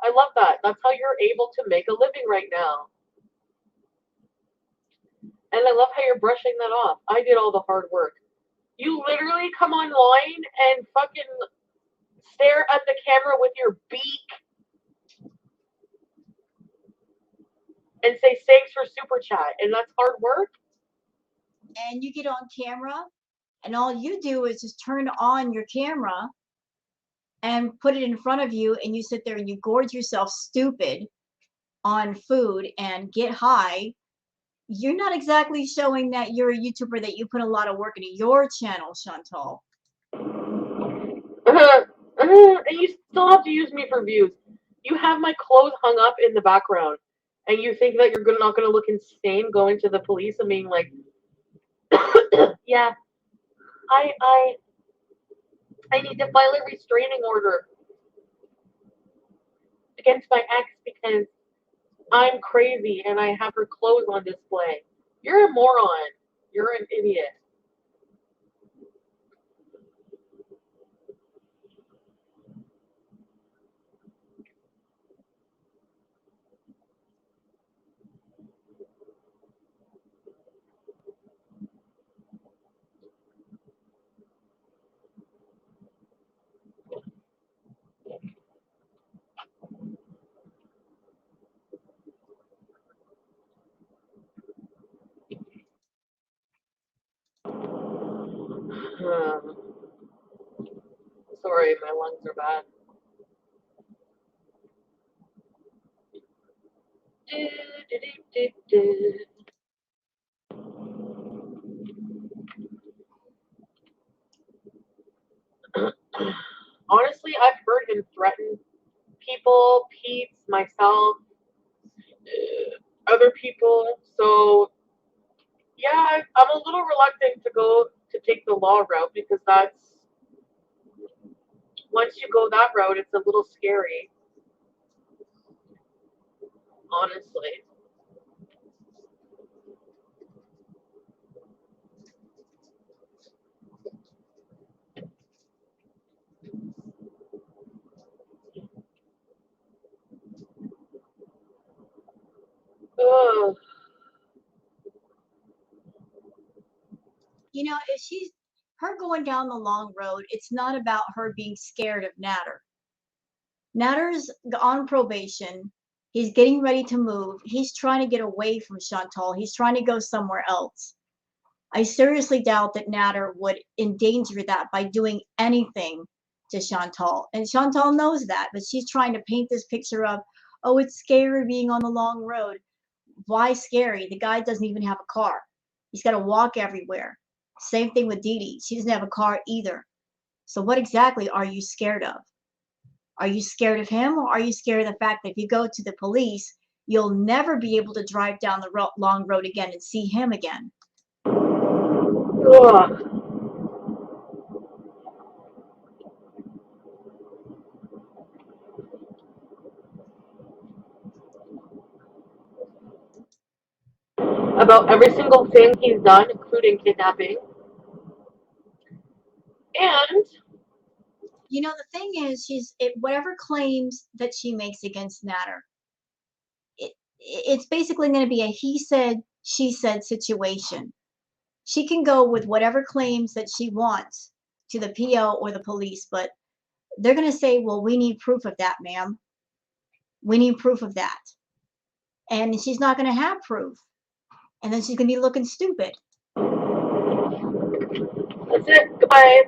I love that. That's how you're able to make a living right now. And I love how you're brushing that off. I did all the hard work. You literally come online and fucking stare at the camera with your beak and say thanks for super chat. And that's hard work. And you get on camera, and all you do is just turn on your camera and put it in front of you, and you sit there and you gorge yourself stupid on food and get high. You're not exactly showing that you're a YouTuber, that you put a lot of work into your channel, Chantal. And you still have to use me for views. You have my clothes hung up in the background, and you think that you're not going to look insane going to the police and being like, yeah, I need to file a restraining order against my ex because I'm crazy and I have her clothes on display. You're a moron. You're an idiot. Sorry, my lungs are bad. Honestly, I've heard him threaten people, Pete's, myself, other people. So yeah, I'm a little reluctant to go to take the law route because that's once you go that route, it's a little scary, honestly. Ugh. You know, if she's her going down the long road, it's not about her being scared of Natter. Natter's on probation. He's getting ready to move. He's trying to get away from Chantal. He's trying to go somewhere else. I seriously doubt that Natter would endanger that by doing anything to Chantal. And Chantal knows that, but she's trying to paint this picture of, oh, it's scary being on the long road. Why scary? The guy doesn't even have a car. He's got to walk everywhere. Same thing with Dee Dee. She doesn't have a car either. So what exactly are you scared of? Are you scared of him, or are you scared of the fact that if you go to the police, you'll never be able to drive down the long road again and see him again? Ugh. About every single thing he's done, including kidnapping. And You know, the thing is, whatever claims that she makes against Natter, it's basically going to be a he said, she said situation. She can go with whatever claims that she wants to the PO or the police, but they're going to say, well, we need proof of that, ma'am. We need proof of that. And she's not going to have proof. And then she's going to be looking stupid. that's it. Goodbye.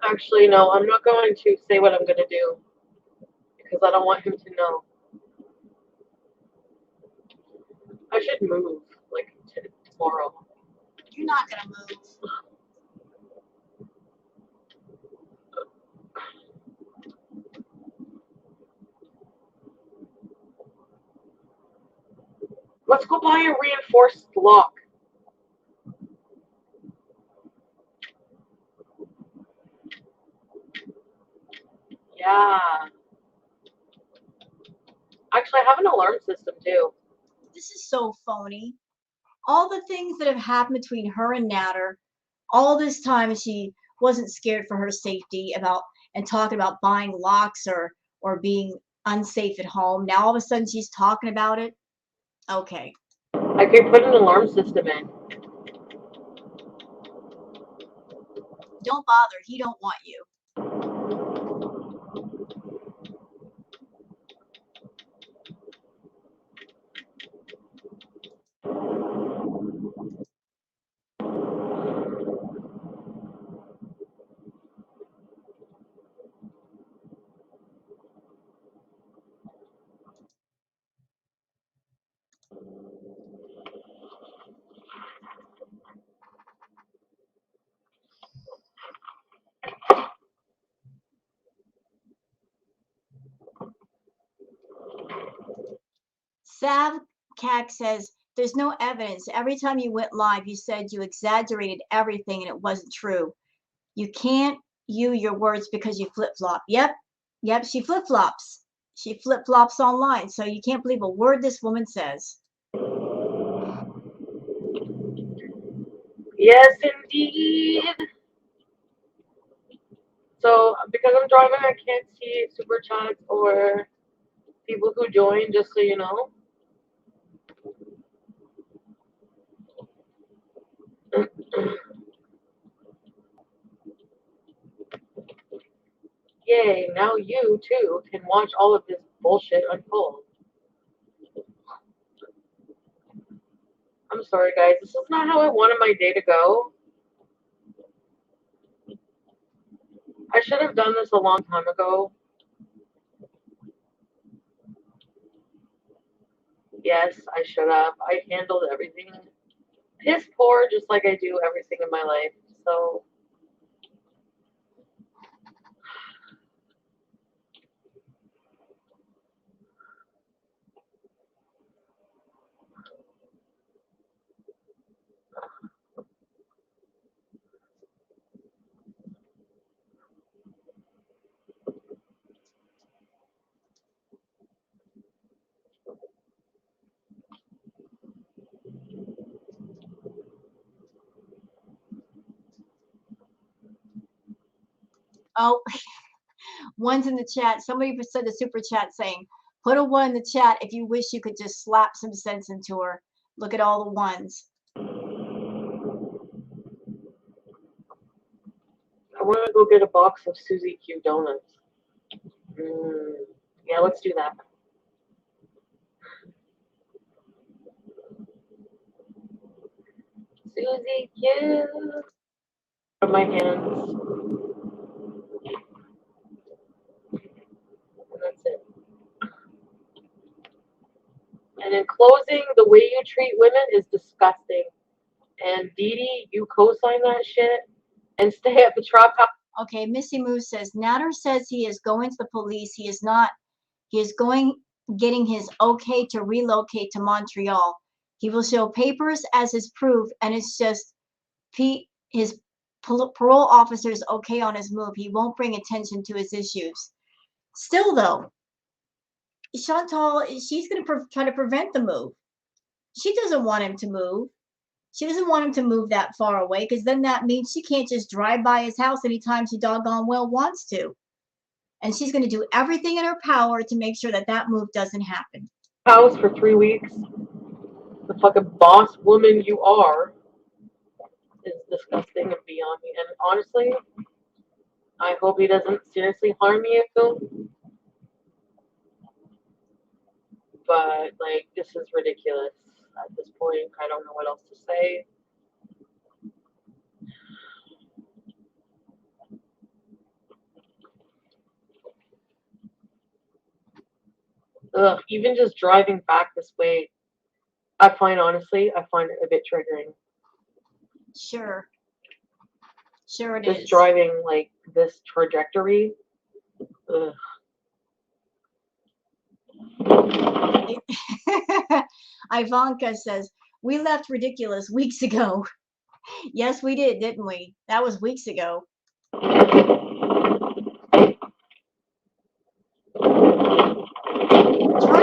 Actually, no, I'm not going to say what I'm going to do because I don't want him to know. I should move like tomorrow. You're not going to move. Let's go buy a reinforced lock. Yeah. Actually, I have an alarm system too. This is so phony. All the things that have happened between her and Natter, all this time she wasn't scared for her safety about and talking about buying locks or being unsafe at home. Now all of a sudden she's talking about it. Okay. I could put an alarm system in. Don't bother. He don't want you. Sav Cack says there's no evidence. Every time you went live, you said you exaggerated everything and it wasn't true. You can't use your words because you flip flop. Yep, she flip flops. She flip flops online, so you can't believe a word this woman says. Yes, indeed. So, because I'm driving, I can't see super chats or people who join, just so you know. Yay, now you too can watch all of this bullshit unfold. I'm sorry, guys. This is not how I wanted my day to go. I should have done this a long time ago. Yes, I should have. I handled everything piss poor, just like I do everything in my life. So, Oh, one's in the chat. Somebody said the super chat saying, put a one in the chat if you wish you could just slap some sense into her. Look at all the ones. I want to go get a box of Suzy Q donuts. Yeah, let's do that. Suzy Q. Of my hands. And that's it. And in closing, the way you treat women is disgusting. And Dee Dee, you co-sign that shit and stay at the trap house. Okay, Missy Moose says, Natter says he is going to the police. He is not. He is getting his okay to relocate to Montreal. He will show papers as his proof, and it's just his parole officer's okay on his move. He won't bring attention to his issues. Still, though, Chantal, she's going to try to prevent the move. She doesn't want him to move. She doesn't want him to move that far away, because then that means she can't just drive by his house anytime she doggone well wants to. And she's going to do everything in her power to make sure that that move doesn't happen. House for 3 weeks. The fucking boss woman you are is disgusting and beyond me. And honestly, I hope he doesn't seriously harm me too. But like, this is ridiculous at this point. I don't know what else to say. Ugh, even just driving back this way, I find it a bit triggering. Sure. Sure it just is. driving like this trajectory. Ugh. Ivanka says, we left ridiculous weeks ago. Yes, we did, didn't we? That was weeks ago. Turn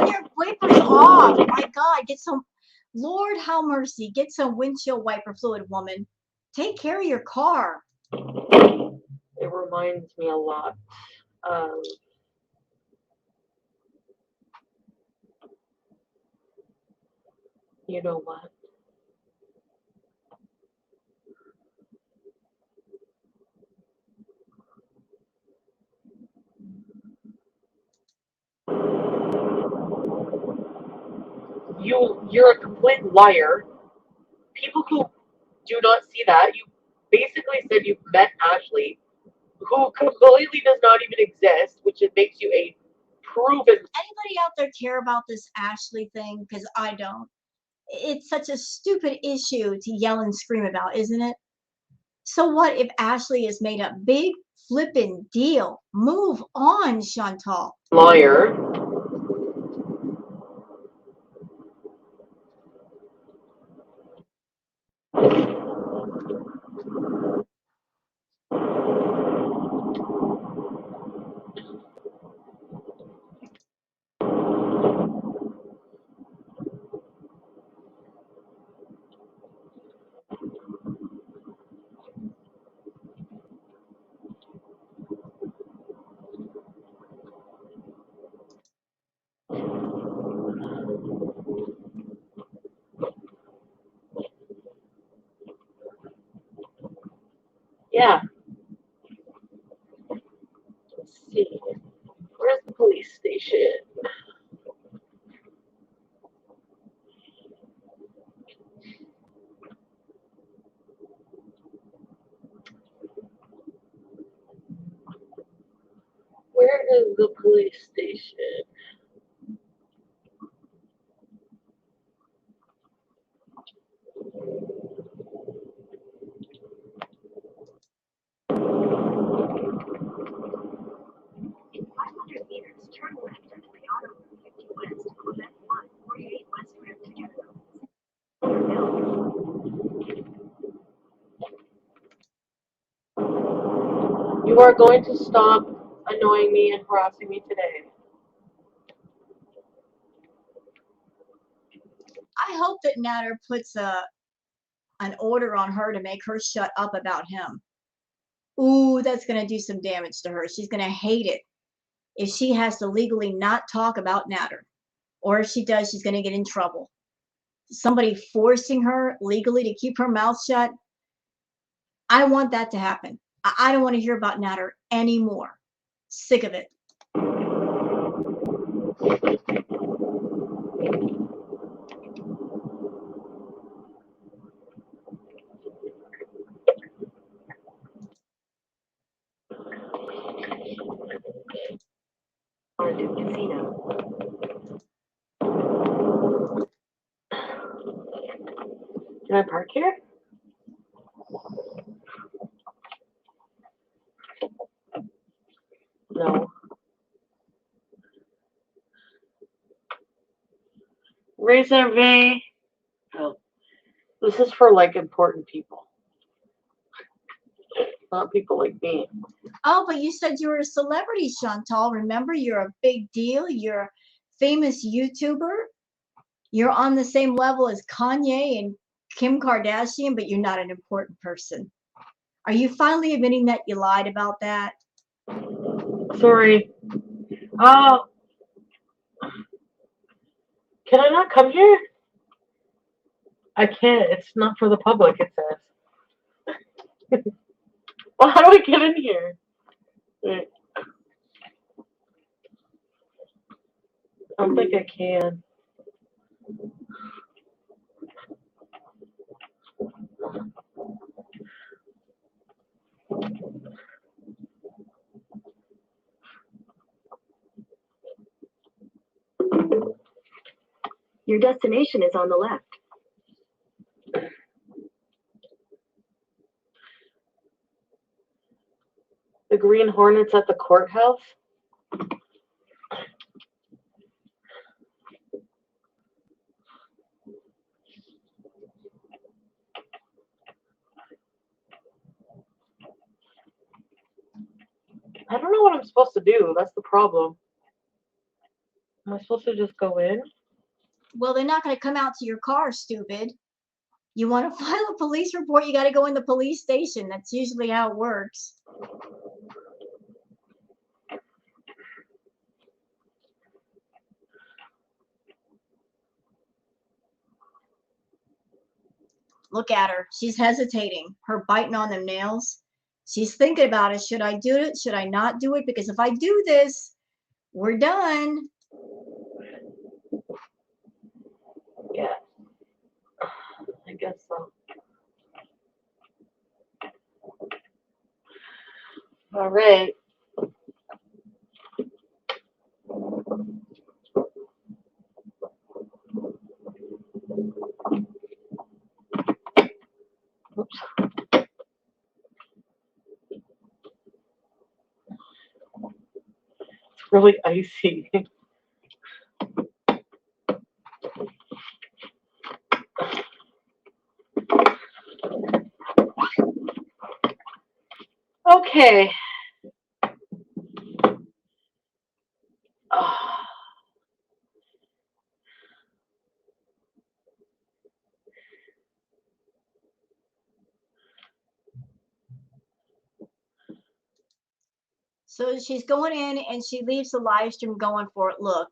your wipers off. My God, get some. Lord, how mercy. Get some windshield wiper fluid, woman. Take care of your car. It reminds me a lot of you know what? You're a complete liar. People who do not see that, you basically said you've met Ashley, who completely does not even exist, which it makes you a proven. Anybody out there care about this Ashley thing? Because I don't. It's such a stupid issue to yell and scream about, isn't it? So what if Ashley is made up? Big flippin' deal. Move on, Chantal. Lawyer. Yeah. Let's see. Where's the police station? police station. You are going to stop annoying me and harassing me today. I hope that Natter puts an order on her to make her shut up about him. Ooh, that's going to do some damage to her. She's going to hate it if she has to legally not talk about Natter. Or if she does, she's going to get in trouble. Somebody forcing her legally to keep her mouth shut. I want that to happen. I don't want to hear about Natter anymore. Sick of it. Casino. Can I park here? No. Reserve. Oh. This is for like important people. Not people like me. Oh, but you said you were a celebrity, Chantal. Remember, you're a big deal. You're a famous YouTuber. You're on the same level as Kanye and Kim Kardashian, but you're not an important person. Are you finally admitting that you lied about that? Sorry. Oh. Can I not come here? I can't. It's not for the public, it says. Well, how do I get in here? Wait. I don't think I can. Your destination is on the left. The Green Hornets at the courthouse? I don't know what I'm supposed to do. That's the problem. Am I supposed to just go in? Well, they're not going to come out to your car, stupid. You want to file a police report, you got to go in the police station. That's usually how it works. Look at her. She's hesitating. Her biting on them nails. She's thinking about it. Should I do it? Should I not do it? Because if I do this, we're done. Yeah. I guess so. All right. Oops. It's really icy. Okay. So she's going in and she leaves the live stream going for it. Look,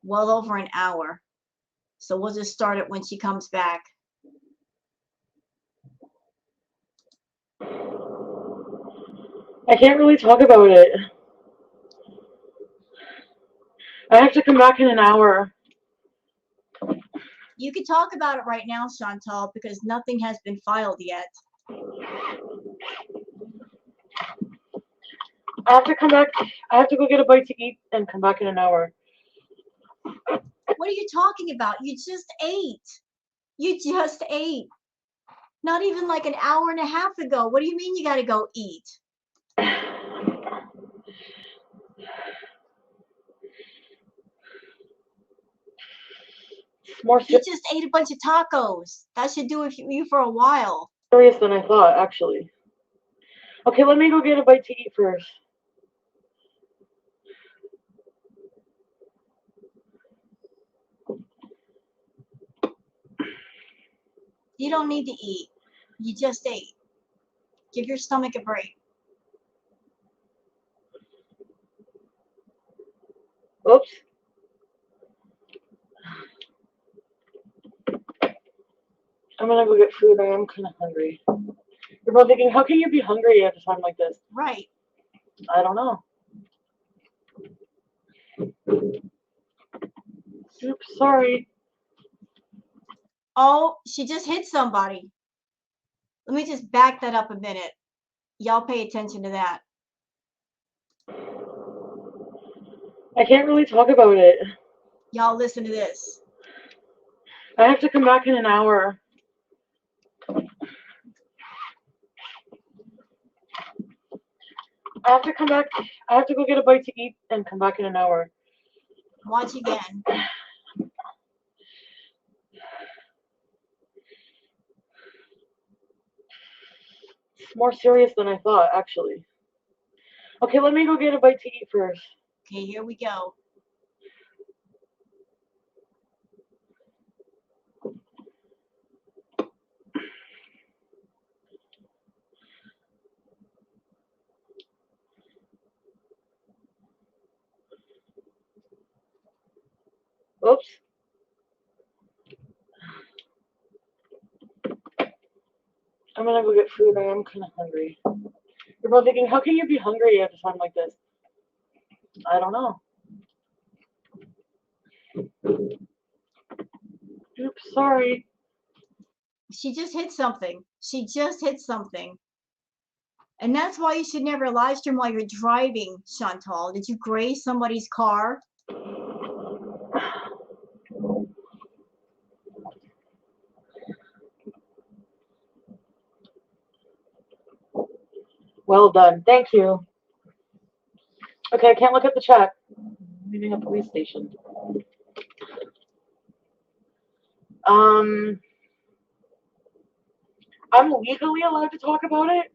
well over an hour. So we'll just start it when she comes back. I can't really talk about it. I have to come back in an hour. You can talk about it right now, Chantal, because nothing has been filed yet. I have to come back. I have to go get a bite to eat and come back in an hour. What are you talking about? You just ate. You just ate. Not even like an hour and a half ago. What do you mean you gotta go eat? It's more You just ate a bunch of tacos. That should do it for you for a while. serious than I thought, actually. Okay, let me go get a bite to eat first. You don't need to eat. You just ate. Give your stomach a break. Oops. I'm gonna go get food. I am kind of hungry. You're both thinking, how can you be hungry at a time like this? Right. I don't know. Oops, sorry. Oh, she just hit somebody. Let me just back that up a minute. Y'all pay attention to that. I can't really talk about it. Y'all listen to this. I have to come back in an hour. I have to come back. I have to go get a bite to eat and come back in an hour. Watch again. It's more serious than I thought, actually. Okay, let me go get a bite to eat first. Okay, here we go. Oops. I'm gonna go get food. I am kind of hungry. You're both thinking, how can you be hungry at a time like this? I don't know. Oops, sorry. She just hit something. She just hit something. And that's why you should never live stream while you're driving, Chantal. Did you graze somebody's car? Well done. Thank you. Okay, I can't look at the chat. I'm leaving a police station. I'm legally allowed to talk about it.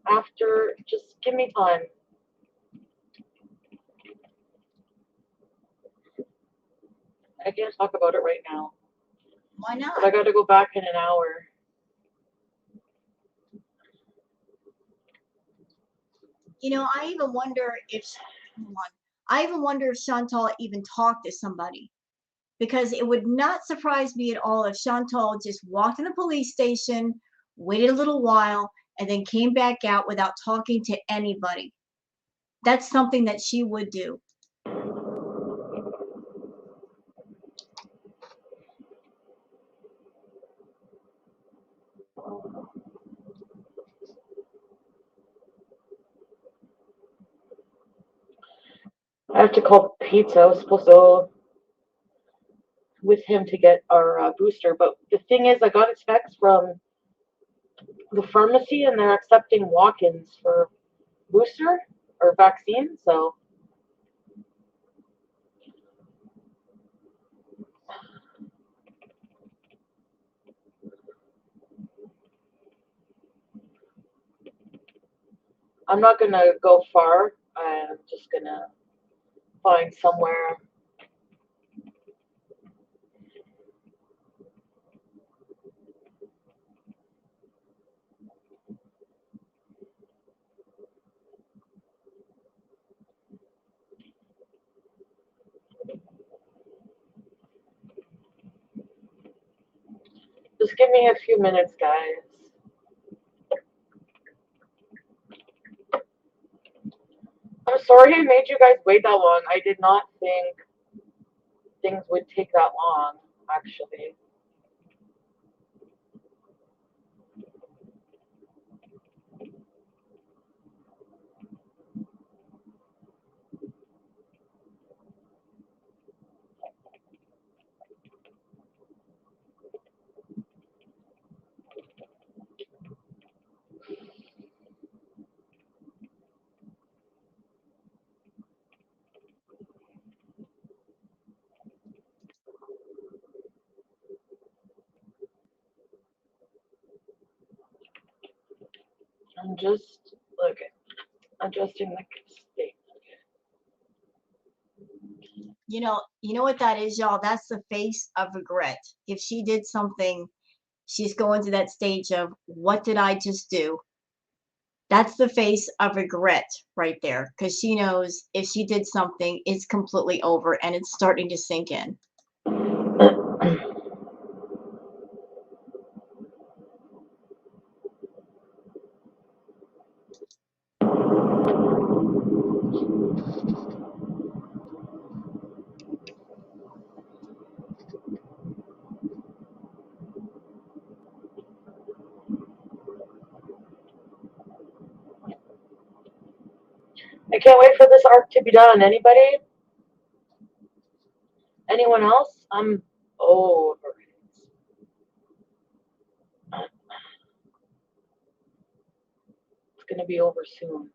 After, just give me time. I can't talk about it right now. Why not? But I gotta go back in an hour. You know, I even wonder if Chantal even talked to somebody. Because it would not surprise me at all if Chantal just walked in the police station, waited a little while, and then came back out without talking to anybody. That's something that she would do. I have to call Pizza. I was supposed to go with him to get our booster, but the thing is, I got a text from the pharmacy and they're accepting walk-ins for booster or vaccine, so I'm not gonna go far. I'm just gonna find somewhere. Just give me a few minutes, guys. I'm sorry I made you guys wait that long. I did not think things would take that long, actually. I'm just adjusting the state. You know what that is, y'all? That's the face of regret. If she did something, she's going to that stage of, what did I just do? That's the face of regret right there, because she knows if she did something, it's completely over and it's starting to sink in. I can't wait for this arc to be done. Anybody? Anyone else? I'm over it. It's gonna be over soon.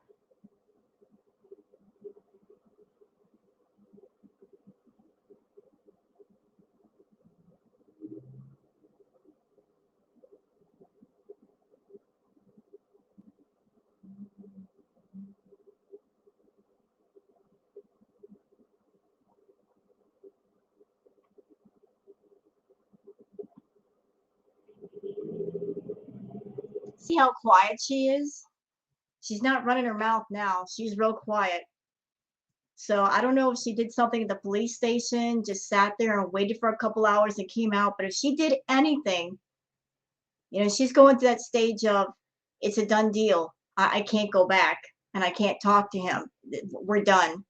See how quiet she is? She's not running her mouth now. She's real quiet. So I don't know if she did something at the police station, just sat there and waited for a couple hours and came out. But if she did anything, she's going to that stage of, it's a done deal. I can't go back and I can't talk to him. We're done.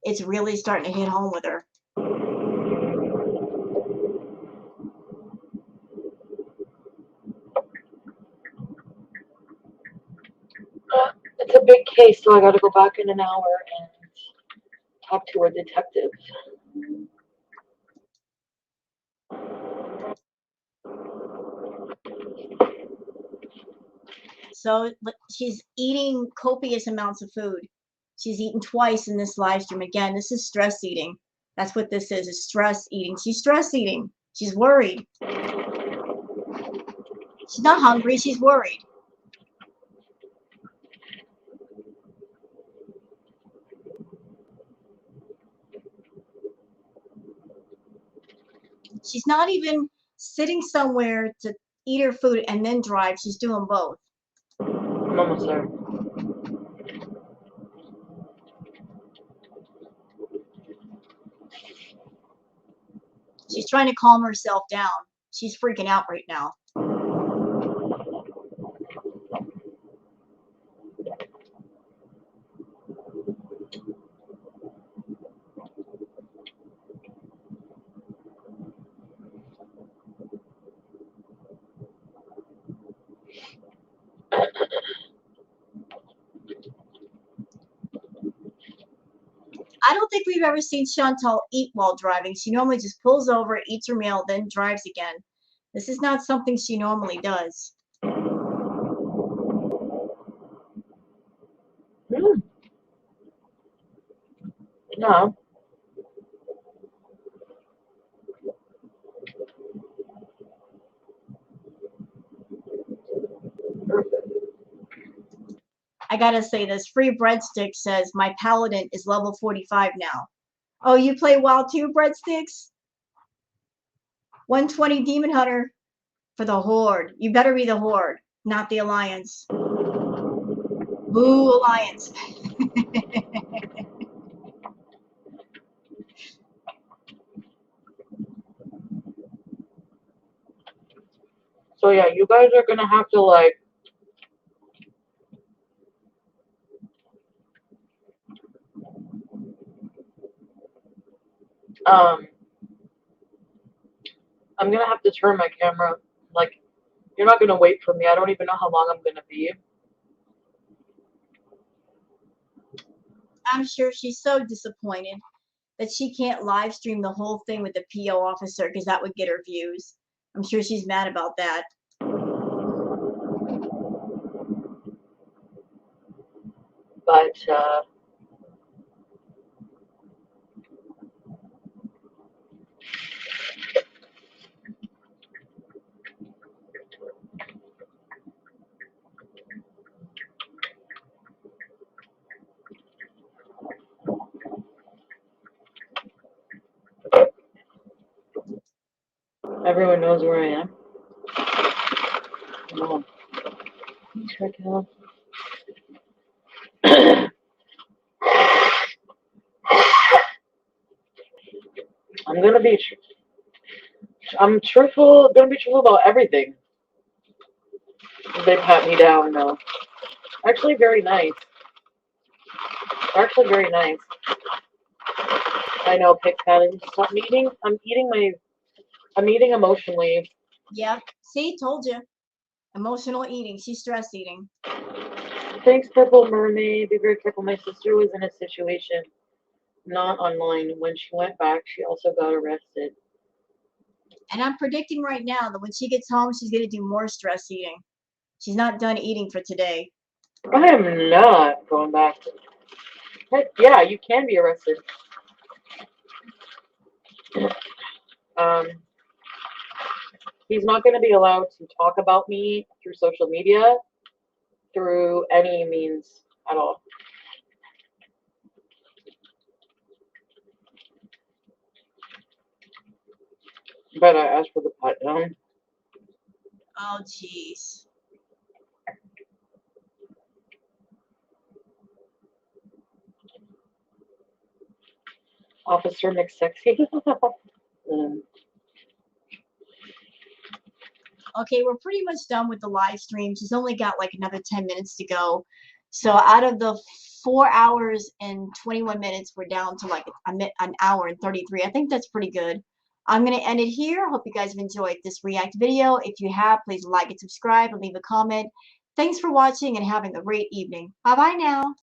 It's really starting to hit home with her. It's a big case, so I gotta go back in an hour and talk to a detective. So she's eating copious amounts of food. She's eaten twice in this live stream. Again, this is stress eating. That's what this is stress eating. She's stress eating. She's worried. She's not hungry. She's worried. She's not even sitting somewhere to eat her food and then drive. She's doing both. I'm almost there. She's trying to calm herself down. She's freaking out right now. I don't think we've ever seen Chantal eat while driving. She normally just pulls over, eats her meal, then drives again. This is not something she normally does. No. I gotta say this. Free Breadstick says, my paladin is level 45 now. Oh, you play WoW too, Breadsticks? 120 Demon Hunter for the Horde. You better be the Horde, not the Alliance. Boo, Alliance. So yeah, you guys are gonna have to I'm gonna have to turn my camera, you're not gonna wait for me. I don't even know how long I'm gonna be. I'm sure she's so disappointed that she can't live stream the whole thing with the PO officer because that would get her views. I'm sure she's mad about that. But Everyone knows where I am. Come on. Check it out. I'm gonna be. I'm truthful. Gonna be truthful about everything. They pat me down though. Actually, very nice. Actually, very nice. I know, pig patting. Stop eating. I'm eating emotionally. Yep. See, told you. Emotional eating. She's stress eating. Thanks, Purple Mermaid. Be very careful. My sister was in a situation, not online. When she went back, she also got arrested. And I'm predicting right now that when she gets home, she's going to do more stress eating. She's not done eating for today. I am not going back. Heck yeah, you can be arrested. He's not going to be allowed to talk about me through social media, through any means at all. But I asked for the pat down. Oh, jeez. Officer McSexy. Okay, we're pretty much done with the live stream. She's only got like another 10 minutes to go. So out of the 4 hours and 21 minutes, we're down to like an hour and 33. I think that's pretty good. I'm going to end it here. Hope you guys have enjoyed this react video. If you have, please like and subscribe and leave a comment. Thanks for watching and having a great evening. Bye-bye now.